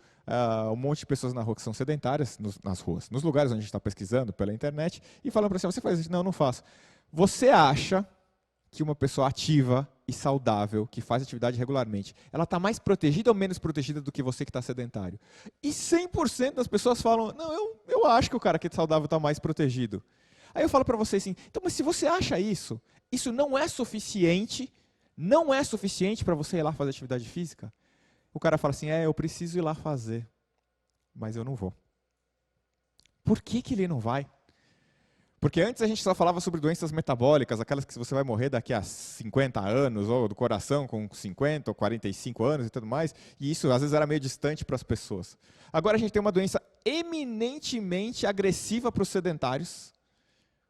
um monte de pessoas na rua que são sedentárias, nas ruas, nos lugares onde a gente está pesquisando pela internet, e falando para você faz isso? Não, não faço. Você acha que uma pessoa ativa e saudável, que faz atividade regularmente, ela está mais protegida ou menos protegida do que você que está sedentário? E 100% das pessoas falam, não, eu acho que o cara que é saudável está mais protegido. Aí eu falo para você assim, então, mas se você acha isso não é suficiente para você ir lá fazer atividade física? O cara fala assim, eu preciso ir lá fazer, mas eu não vou. Por que ele não vai? Porque antes a gente só falava sobre doenças metabólicas, aquelas que você vai morrer daqui a 50 anos, ou do coração com 50 ou 45 anos e tudo mais, e isso às vezes era meio distante para as pessoas. Agora a gente tem uma doença eminentemente agressiva para os sedentários,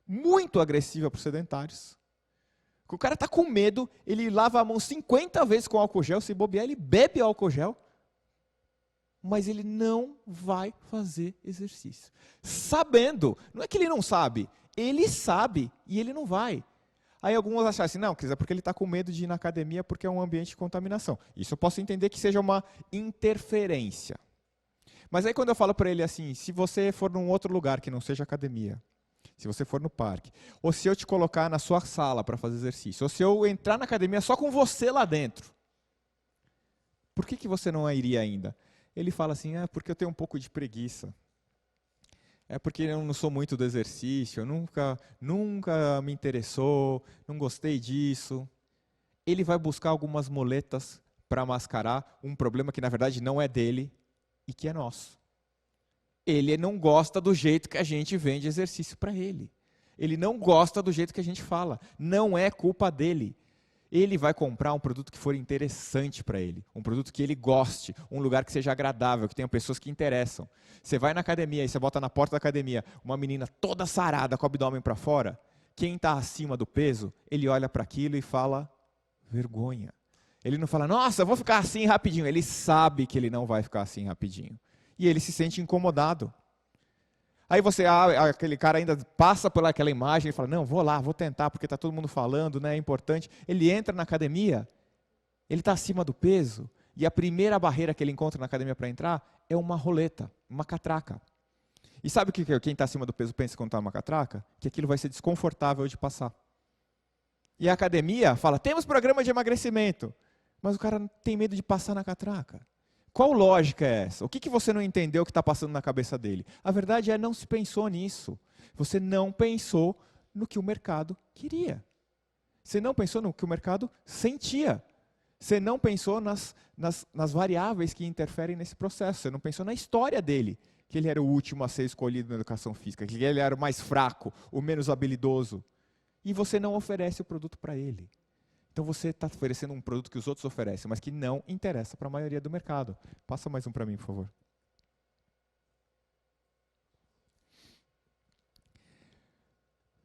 muito agressiva para os sedentários. O cara está com medo, ele lava a mão 50 vezes com álcool gel, se bobear, ele bebe álcool gel, mas ele não vai fazer exercício. Sabendo, não é que ele não sabe, ele sabe e ele não vai. Aí alguns acham assim, não, Cris, é porque ele está com medo de ir na academia porque é um ambiente de contaminação. Isso eu posso entender que seja uma interferência. Mas aí quando eu falo para ele assim, se você for num outro lugar que não seja academia, se você for no parque, ou se eu te colocar na sua sala para fazer exercício, ou se eu entrar na academia só com você lá dentro, por que você não iria ainda? Ele fala assim, porque eu tenho um pouco de preguiça. É porque eu não sou muito do exercício, nunca me interessou, não gostei disso. Ele vai buscar algumas muletas para mascarar um problema que na verdade não é dele e que é nosso. Ele não gosta do jeito que a gente vende exercício para ele. Ele não gosta do jeito que a gente fala. Não é culpa dele. Ele vai comprar um produto que for interessante para ele, um produto que ele goste, um lugar que seja agradável, que tenha pessoas que interessam. Você vai na academia e você bota na porta da academia uma menina toda sarada com o abdômen para fora, quem está acima do peso, ele olha para aquilo e fala, vergonha. Ele não fala, nossa, eu vou ficar assim rapidinho. Ele sabe que ele não vai ficar assim rapidinho. E ele se sente incomodado. Aí aquele cara ainda passa por aquela imagem e fala, não, vou lá, vou tentar, porque está todo mundo falando, né, é importante. Ele entra na academia, ele está acima do peso, e a primeira barreira que ele encontra na academia para entrar é uma roleta, uma catraca. E sabe o que quem está acima do peso pensa quando está numa catraca? Que aquilo vai ser desconfortável de passar. E a academia fala, temos programa de emagrecimento, mas o cara tem medo de passar na catraca. Qual lógica é essa? O que você não entendeu que está passando na cabeça dele? A verdade é, não se pensou nisso. Você não pensou no que o mercado queria. Você não pensou no que o mercado sentia. Você não pensou nas variáveis que interferem nesse processo. Você não pensou na história dele, que ele era o último a ser escolhido na educação física, que ele era o mais fraco, o menos habilidoso. E você não oferece o produto para ele. Então você está oferecendo um produto que os outros oferecem, mas que não interessa para a maioria do mercado. Passa mais um para mim, por favor.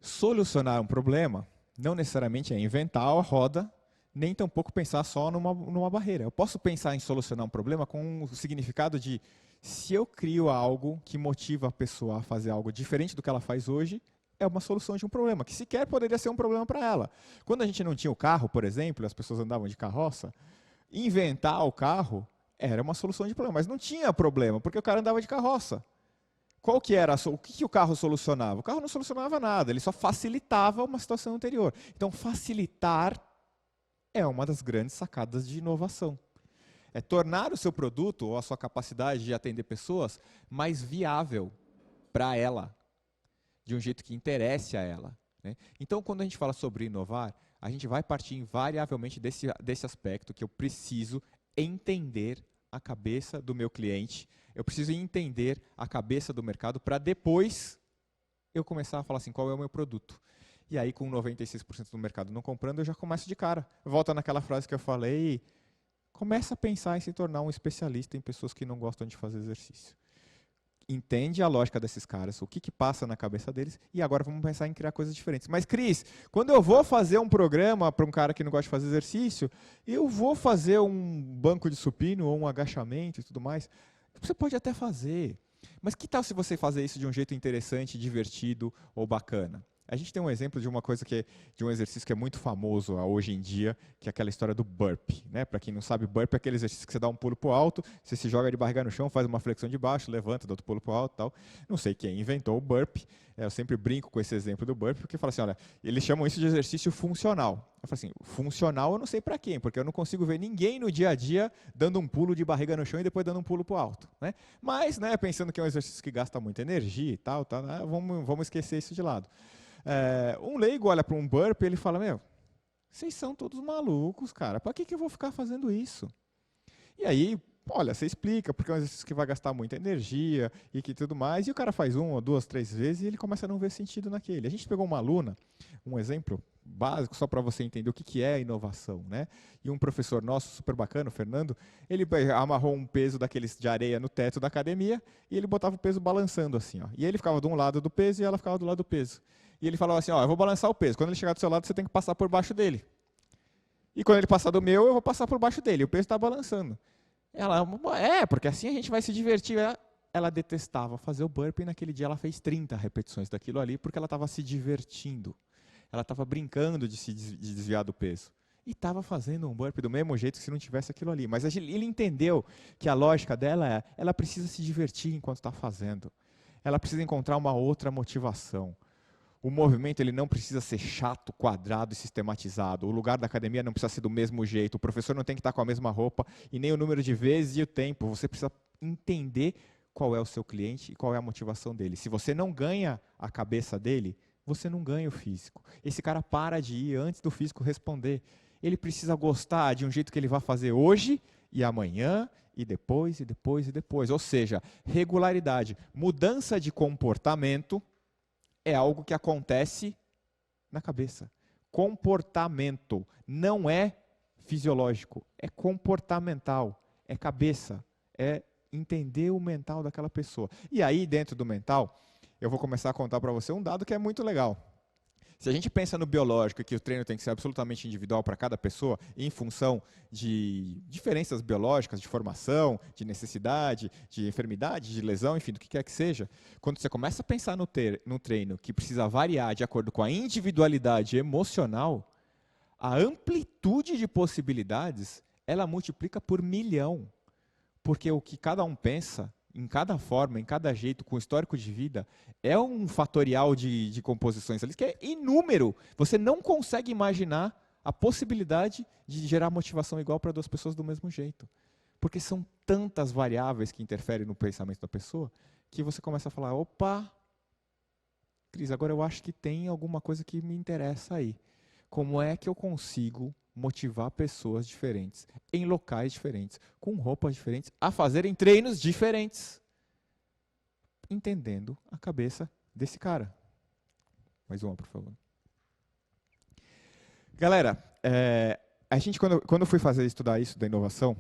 Solucionar um problema não necessariamente é inventar a roda, nem tampouco pensar só numa barreira. Eu posso pensar em solucionar um problema com o significado de, se eu crio algo que motiva a pessoa a fazer algo diferente do que ela faz hoje, é uma solução de um problema, que sequer poderia ser um problema para ela. Quando a gente não tinha o carro, por exemplo, as pessoas andavam de carroça, inventar o carro era uma solução de problema, mas não tinha problema, porque o cara andava de carroça. Qual que era o que o carro solucionava? O carro não solucionava nada, ele só facilitava uma situação anterior. Então, facilitar é uma das grandes sacadas de inovação. É tornar o seu produto, ou a sua capacidade de atender pessoas, mais viável para ela, de um jeito que interesse a ela, né? Então, quando a gente fala sobre inovar, a gente vai partir invariavelmente desse aspecto, que eu preciso entender a cabeça do meu cliente, eu preciso entender a cabeça do mercado para depois eu começar a falar assim, qual é o meu produto. E aí, com 96% do mercado não comprando, eu já começo de cara. Volta naquela frase que eu falei, começa a pensar em se tornar um especialista em pessoas que não gostam de fazer exercício. Entende a lógica desses caras, o que passa na cabeça deles, e agora vamos pensar em criar coisas diferentes. Mas, Cris, quando eu vou fazer um programa para um cara que não gosta de fazer exercício, eu vou fazer um banco de supino ou um agachamento e tudo mais. Você pode até fazer, mas que tal se você fazer isso de um jeito interessante, divertido ou bacana? A gente tem um exemplo de uma coisa de um exercício que é muito famoso hoje em dia, que é aquela história do burpee, né? Para quem não sabe, burpee é aquele exercício que você dá um pulo para o alto, você se joga de barriga no chão, faz uma flexão de baixo, levanta, dá outro pulo para o alto e tal. Não sei quem inventou o burpee, eu sempre brinco com esse exemplo do burpee, porque fala assim, olha, eles chamam isso de exercício funcional. Eu falo assim, funcional eu não sei para quem, porque eu não consigo ver ninguém no dia a dia dando um pulo de barriga no chão e depois dando um pulo para o alto, né? Mas, né, pensando que é um exercício que gasta muita energia e tal, né, vamos esquecer isso de lado. Um leigo olha para um burpee e ele fala, meu, vocês são todos malucos, cara, para que eu vou ficar fazendo isso? E aí, olha, você explica, porque é um exercício que vai gastar muita energia e que tudo mais, e o cara faz 1, 2, 3 vezes e ele começa a não ver sentido naquele. A gente pegou uma aluna, um exemplo básico, só para você entender o que é inovação, né? E um professor nosso, super bacana, o Fernando, ele amarrou um peso daqueles de areia no teto da academia e ele botava o peso balançando assim, ó. E ele ficava de um lado do peso e ela ficava do lado do peso. E ele falava assim, ó, eu vou balançar o peso. Quando ele chegar do seu lado, você tem que passar por baixo dele. E quando ele passar do meu, eu vou passar por baixo dele. O peso está balançando. Ela, porque assim a gente vai se divertir. Ela detestava fazer o burpee. Naquele dia ela fez 30 repetições daquilo ali, porque ela estava se divertindo. Ela estava brincando de se desviar do peso. E estava fazendo um burpee do mesmo jeito que se não tivesse aquilo ali. Mas ele entendeu que a lógica dela é, ela precisa se divertir enquanto está fazendo. Ela precisa encontrar uma outra motivação. O movimento ele não precisa ser chato, quadrado e sistematizado. O lugar da academia não precisa ser do mesmo jeito. O professor não tem que estar com a mesma roupa e nem o número de vezes e o tempo. Você precisa entender qual é o seu cliente e qual é a motivação dele. Se você não ganha a cabeça dele, você não ganha o físico. Esse cara para de ir antes do físico responder. Ele precisa gostar de um jeito que ele vai fazer hoje e amanhã e depois, e depois, e depois. Ou seja, regularidade, mudança de comportamento é algo que acontece na cabeça. Comportamento não é fisiológico, é comportamental, é cabeça, é entender o mental daquela pessoa. E aí, dentro do mental, eu vou começar a contar para você um dado que é muito legal. Se a gente pensa no biológico, que o treino tem que ser absolutamente individual para cada pessoa, em função de diferenças biológicas, de formação, de necessidade, de enfermidade, de lesão, enfim, do que quer que seja, quando você começa a pensar no treino que precisa variar de acordo com a individualidade emocional, a amplitude de possibilidades, ela multiplica por 1.000.000. Porque o que cada um pensa, em cada forma, em cada jeito, com histórico de vida, é um fatorial de composições ali que é inúmero. Você não consegue imaginar a possibilidade de gerar motivação igual para duas pessoas do mesmo jeito. Porque são tantas variáveis que interferem no pensamento da pessoa, que você começa a falar, opa, Cris, agora eu acho que tem alguma coisa que me interessa aí. Como é que eu consigo motivar pessoas diferentes, em locais diferentes, com roupas diferentes, a fazerem treinos diferentes? Entendendo a cabeça desse cara. Mais uma, por favor. Galera, a gente, quando eu fui estudar isso da inovação,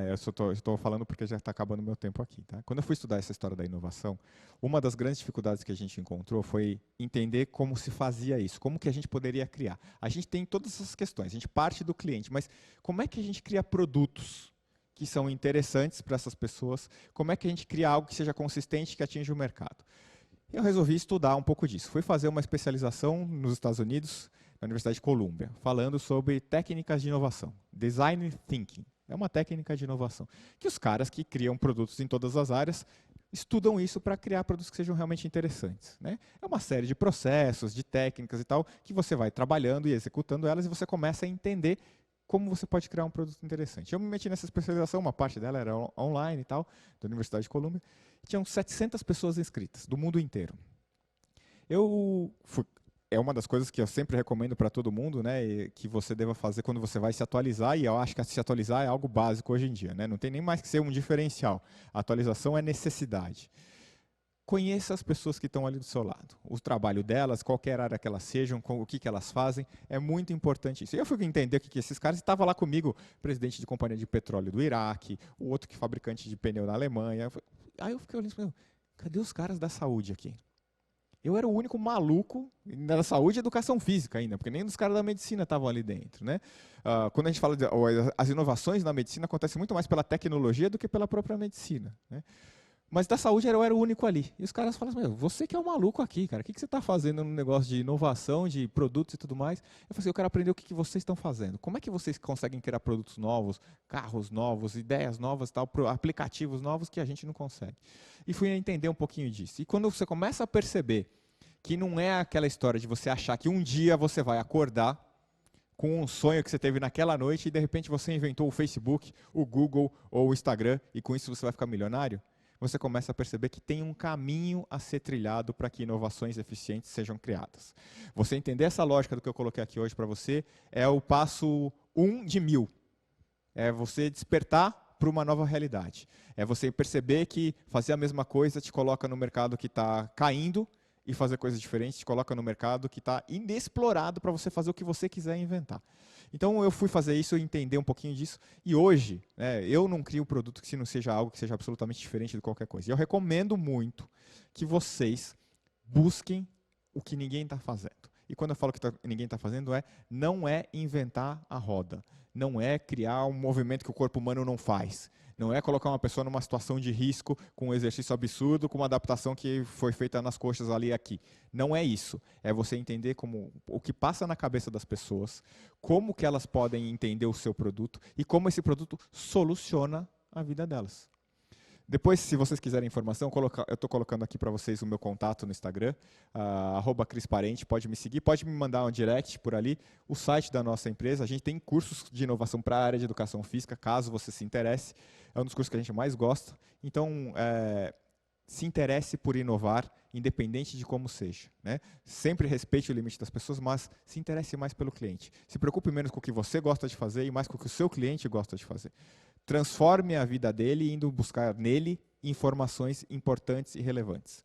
eu estou falando porque já está acabando o meu tempo aqui. Tá? Quando eu fui estudar essa história da inovação, uma das grandes dificuldades que a gente encontrou foi entender como se fazia isso, como que a gente poderia criar. A gente tem todas essas questões, a gente parte do cliente, mas como é que a gente cria produtos que são interessantes para essas pessoas? Como é que a gente cria algo que seja consistente, que atinja o mercado? Eu resolvi estudar um pouco disso. Fui fazer uma especialização nos Estados Unidos, na Universidade de Colômbia, falando sobre técnicas de inovação, design thinking. É uma técnica de inovação. Que os caras que criam produtos em todas as áreas estudam isso para criar produtos que sejam realmente interessantes. Né? É uma série de processos, de técnicas e tal, que você vai trabalhando e executando elas e você começa a entender como você pode criar um produto interessante. Eu me meti nessa especialização, uma parte dela era online e tal, da Universidade de Colômbia. Tinham 700 pessoas inscritas, do mundo inteiro. É uma das coisas que eu sempre recomendo para todo mundo, né, que você deva fazer quando você vai se atualizar, e eu acho que se atualizar é algo básico hoje em dia. Né? Não tem nem mais que ser um diferencial. A atualização é necessidade. Conheça as pessoas que estão ali do seu lado. O trabalho delas, qualquer área que elas sejam, o que elas fazem, é muito importante isso. E eu fui entender o que esses caras... Estava lá comigo, presidente de companhia de petróleo do Iraque, o outro que é fabricante de pneu na Alemanha. Aí eu fiquei olhando e falei, cadê os caras da saúde aqui? Eu era o único maluco da saúde e educação física ainda, porque nem os caras da medicina estavam ali dentro. Né? Quando a gente fala as inovações na medicina acontecem muito mais pela tecnologia do que pela própria medicina. Né? Mas da saúde eu era o único ali. E os caras falam assim, você que é o maluco aqui, cara. O que você está fazendo no negócio de inovação, de produtos e tudo mais? Eu falei assim, eu quero aprender o que vocês estão fazendo. Como é que vocês conseguem criar produtos novos, carros novos, ideias novas, tal, aplicativos novos que a gente não consegue? E fui entender um pouquinho disso. E quando você começa a perceber que não é aquela história de você achar que um dia você vai acordar com um sonho que você teve naquela noite e de repente você inventou o Facebook, o Google ou o Instagram e com isso você vai ficar milionário, você começa a perceber que tem um caminho a ser trilhado para que inovações eficientes sejam criadas. Você entender essa lógica do que eu coloquei aqui hoje para você é o passo 1 de 1000. É você despertar para uma nova realidade. É você perceber que fazer a mesma coisa te coloca no mercado que está caindo e fazer coisas diferentes te coloca no mercado que está inexplorado para você fazer o que você quiser inventar. Então eu fui fazer isso, entender um pouquinho disso, e hoje eu não crio produto que não seja algo que seja absolutamente diferente de qualquer coisa. E eu recomendo muito que vocês busquem o que ninguém está fazendo. E quando eu falo que ninguém está fazendo, não é inventar a roda, não é criar um movimento que o corpo humano não faz, não é colocar uma pessoa numa situação de risco com um exercício absurdo, com uma adaptação que foi feita nas coxas ali e aqui. Não é isso. É você entender o que passa na cabeça das pessoas, como que elas podem entender o seu produto e como esse produto soluciona a vida delas. Depois, se vocês quiserem informação, eu estou colocando aqui para vocês o meu contato no Instagram, @CrisParente, pode me seguir, pode me mandar um direct por ali, o site da nossa empresa, a gente tem cursos de inovação para a área de educação física, caso você se interesse, é um dos cursos que a gente mais gosta, então se interesse por inovar, independente de como seja. Né? Sempre respeite o limite das pessoas, mas se interesse mais pelo cliente. Se preocupe menos com o que você gosta de fazer e mais com o que o seu cliente gosta de fazer. Transforme a vida dele indo buscar nele informações importantes e relevantes.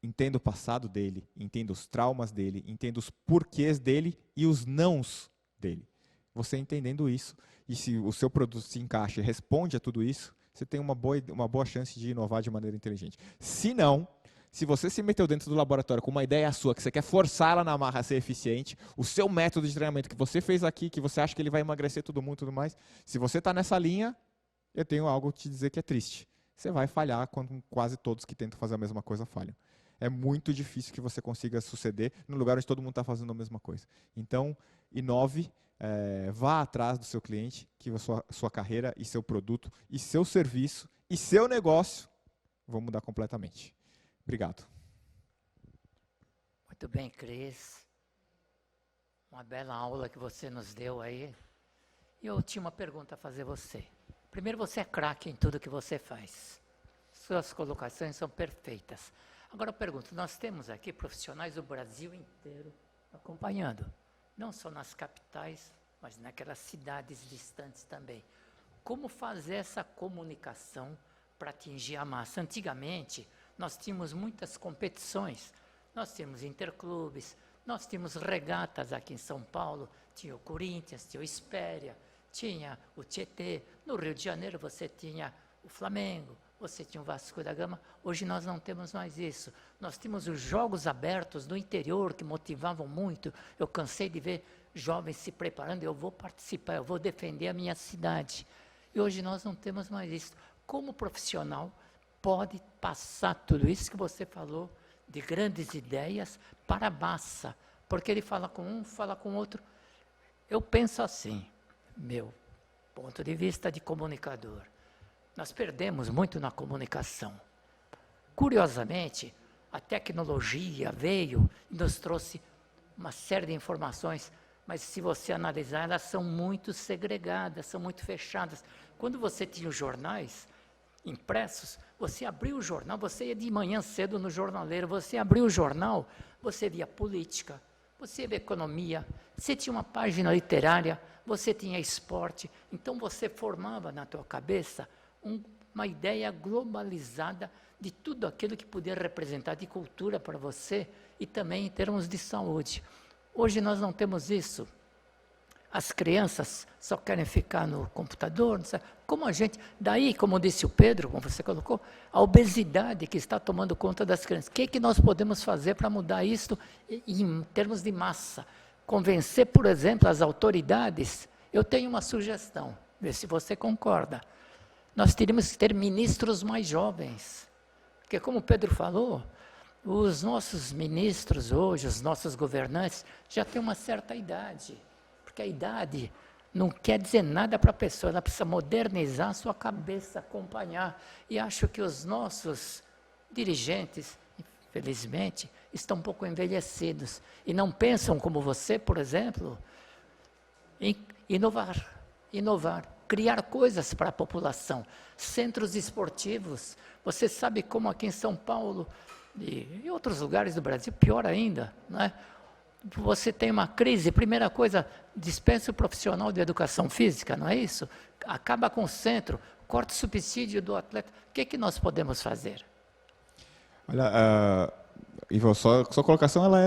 entenda o passado dele, entenda os traumas dele, entenda os porquês dele e os nãos dele. Você entendendo isso, e se o seu produto se encaixa e responde a tudo isso, você tem uma boa chance de inovar de maneira inteligente. Se não, se você se meteu dentro do laboratório com uma ideia sua, que você quer forçar ela na marra a ser eficiente, o seu método de treinamento que você fez aqui, que você acha que ele vai emagrecer todo mundo e tudo mais, se você está nessa linha, eu tenho algo a te dizer que é triste. Você vai falhar quando quase todos que tentam fazer a mesma coisa falham. É muito difícil que você consiga suceder no lugar onde todo mundo está fazendo a mesma coisa. Então, inove, vá atrás do seu cliente, que a sua carreira e seu produto e seu serviço e seu negócio vão mudar completamente. Obrigado. Muito bem, Cris. Uma bela aula que você nos deu aí. E eu tinha uma pergunta a fazer a você. Primeiro, você é craque em tudo que você faz. Suas colocações são perfeitas. Agora eu pergunto, nós temos aqui profissionais do Brasil inteiro acompanhando. Não só nas capitais, mas naquelas cidades distantes também. Como fazer essa comunicação para atingir a massa? Antigamente, nós tínhamos muitas competições. Nós tínhamos interclubes, nós tínhamos regatas aqui em São Paulo, tinha o Corinthians, tinha o Espéria, tinha o Tietê. No Rio de Janeiro você tinha o Flamengo, você tinha o Vasco da Gama. Hoje nós não temos mais isso. Nós tínhamos os jogos abertos no interior que motivavam muito. Eu cansei de ver jovens se preparando, eu vou participar, eu vou defender a minha cidade. E hoje nós não temos mais isso. Como profissional, pode passar tudo isso que você falou, de grandes ideias, para a massa. Porque ele fala com um, fala com outro. Eu penso assim, meu ponto de vista de comunicador. Nós perdemos muito na comunicação. Curiosamente, a tecnologia veio e nos trouxe uma série de informações, mas se você analisar, elas são muito segregadas, são muito fechadas. Quando você tinha os jornais impressos, você abriu o jornal, você ia de manhã cedo no jornaleiro, você abriu o jornal, você via política, você via economia, você tinha uma página literária, você tinha esporte, então você formava na tua cabeça uma ideia globalizada de tudo aquilo que podia representar de cultura para você e também em termos de saúde. Hoje nós não temos isso. As crianças só querem ficar no computador, não sei. Como a gente... Daí, como disse o Pedro, como você colocou, a obesidade que está tomando conta das crianças. O que nós podemos fazer para mudar isso em termos de massa? Convencer, por exemplo, as autoridades. Eu tenho uma sugestão, vê se você concorda. Nós teríamos que ter ministros mais jovens. Porque, como o Pedro falou, os nossos ministros hoje, os nossos governantes, já têm uma certa idade. Porque a idade não quer dizer nada para a pessoa, ela precisa modernizar a sua cabeça, acompanhar. E acho que os nossos dirigentes, infelizmente, estão um pouco envelhecidos. E não pensam como você, por exemplo, em inovar, criar coisas para a população. Centros esportivos. Você sabe como aqui em São Paulo e em outros lugares do Brasil, pior ainda, não é? Você tem uma crise, primeira coisa, dispensa o profissional de educação física, não é isso? Acaba com o centro, corta o subsídio do atleta. O que nós podemos fazer? Olha, Ivo, sua colocação ela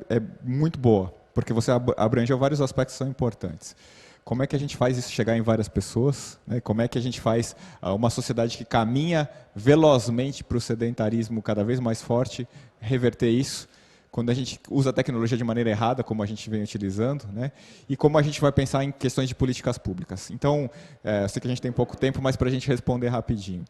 é muito boa, porque você abrangeu vários aspectos que são importantes. Como é que a gente faz isso chegar em várias pessoas? Né? Como é que a gente faz uma sociedade que caminha velozmente para o sedentarismo cada vez mais forte, reverter isso? Quando a gente usa a tecnologia de maneira errada, como a gente vem utilizando, né? E como a gente vai pensar em questões de políticas públicas. Então, eu sei que a gente tem pouco tempo, mas para a gente responder rapidinho.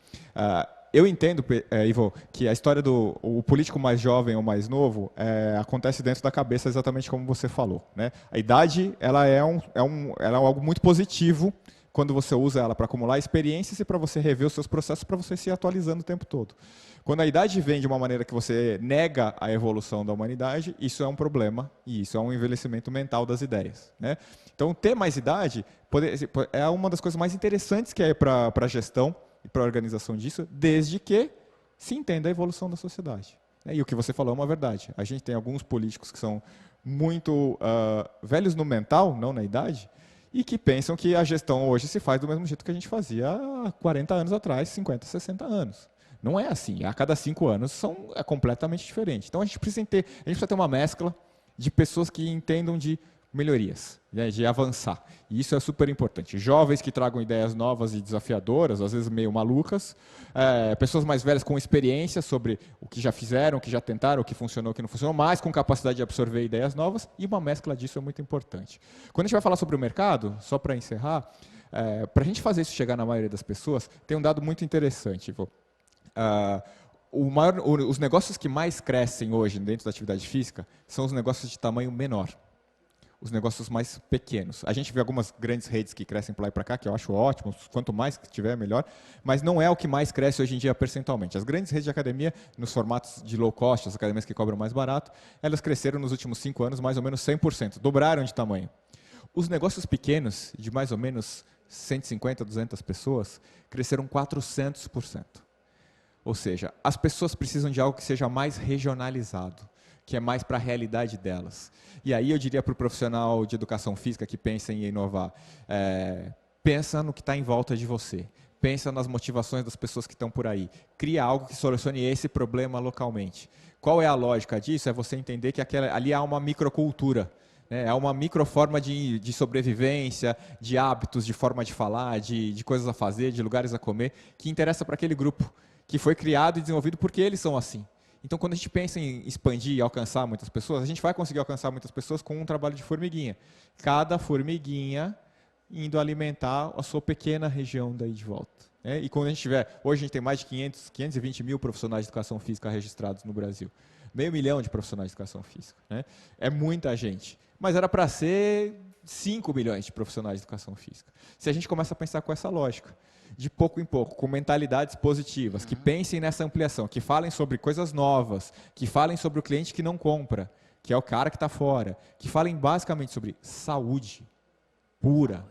Eu entendo, Ivo, que a história do político mais jovem ou mais novo acontece dentro da cabeça exatamente como você falou. Né? A idade ela é algo muito positivo quando você usa ela para acumular experiências e para você rever os seus processos, para você se atualizando o tempo todo. Quando a idade vem de uma maneira que você nega a evolução da humanidade, isso é um problema e isso é um envelhecimento mental das ideias. Né? Então, ter mais idade é uma das coisas mais interessantes que é para a gestão e para a organização disso, desde que se entenda a evolução da sociedade. E o que você falou é uma verdade. A gente tem alguns políticos que são muito velhos no mental, não na idade, e que pensam que a gestão hoje se faz do mesmo jeito que a gente fazia há 40 anos atrás, 50, 60 anos. Não é assim. A cada 5 anos é completamente diferente. Então a gente precisa ter uma mescla de pessoas que entendam de melhorias, né, de avançar. E isso é super importante. Jovens que tragam ideias novas e desafiadoras, às vezes meio malucas, pessoas mais velhas com experiência sobre o que já fizeram, o que já tentaram, o que funcionou, o que não funcionou, mas com capacidade de absorver ideias novas, e uma mescla disso é muito importante. Quando a gente vai falar sobre o mercado, só para encerrar, para a gente fazer isso chegar na maioria das pessoas, tem um dado muito interessante. Os negócios que mais crescem hoje dentro da atividade física são os negócios de tamanho menor. Os negócios mais pequenos. A gente vê algumas grandes redes que crescem para lá e para cá, que eu acho ótimo, quanto mais que tiver, melhor, mas não é o que mais cresce hoje em dia percentualmente. As grandes redes de academia, nos formatos de low cost, as academias que cobram mais barato, elas cresceram nos últimos 5 anos mais ou menos 100%, dobraram de tamanho. Os negócios pequenos, de mais ou menos 150, 200 pessoas, cresceram 400%. Ou seja, as pessoas precisam de algo que seja mais regionalizado, que é mais para a realidade delas. E aí eu diria para o profissional de educação física que pensa em inovar, pensa no que está em volta de você, pensa nas motivações das pessoas que estão por aí, cria algo que solucione esse problema localmente. Qual é a lógica disso? É você entender que ali há uma microcultura, né? É uma microforma de sobrevivência, de hábitos, de forma de falar, de coisas a fazer, de lugares a comer, que interessa para aquele grupo, que foi criado e desenvolvido porque eles são assim. Então, quando a gente pensa em expandir e alcançar muitas pessoas, a gente vai conseguir alcançar muitas pessoas com um trabalho de formiguinha. Cada formiguinha indo alimentar a sua pequena região daí de volta. E quando a gente tiver... Hoje a gente tem mais de 520 mil profissionais de educação física registrados no Brasil. 500 mil de profissionais de educação física. É muita gente. Mas era para ser 5 milhões de profissionais de educação física. Se a gente começa a pensar com essa lógica, de pouco em pouco, com mentalidades positivas, que pensem nessa ampliação, que falem sobre coisas novas, que falem sobre o cliente que não compra, que é o cara que está fora, que falem basicamente sobre saúde pura,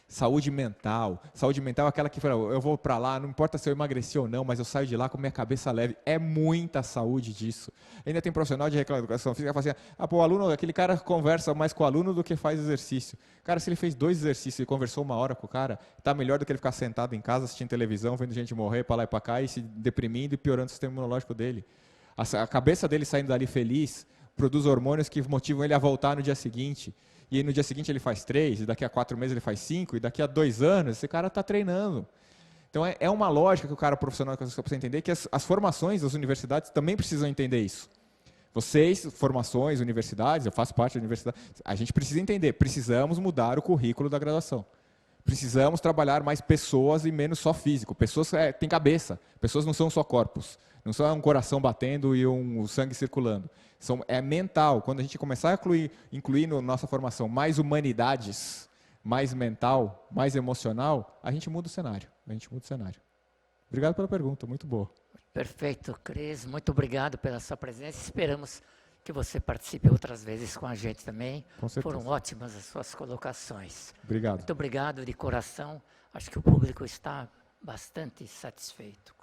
saúde mental. Saúde mental é aquela que fala, eu vou para lá, não importa se eu emagreci ou não, mas eu saio de lá com minha cabeça leve. É muita saúde disso. Ainda tem profissional de educação física que fala assim, o aluno, aquele cara conversa mais com o aluno do que faz exercício. Cara, se ele fez 2 exercícios e conversou 1 hora com o cara, está melhor do que ele ficar sentado em casa assistindo televisão, vendo gente morrer para lá e para cá e se deprimindo e piorando o sistema imunológico dele. A cabeça dele saindo dali feliz produz hormônios que motivam ele a voltar no dia seguinte. E aí no dia seguinte ele faz 3, e daqui a 4 meses ele faz 5, e daqui a 2 anos esse cara está treinando. Então é uma lógica que o cara profissional precisa entender, que as formações das universidades também precisam entender isso. Vocês, formações, universidades, eu faço parte da universidade, a gente precisa entender, precisamos mudar o currículo da graduação. Precisamos trabalhar mais pessoas e menos só físico. Pessoas têm cabeça, pessoas não são só corpos. Não só um coração batendo e um sangue circulando. É mental. Quando a gente começar a incluir na nossa formação mais humanidades, mais mental, mais emocional, a gente muda o cenário. Obrigado pela pergunta, muito boa. Perfeito, Cris. Muito obrigado pela sua presença. Esperamos que você participe outras vezes com a gente também. Com certeza. Foram ótimas as suas colocações. Obrigado. Muito obrigado de coração. Acho que o público está bastante satisfeito.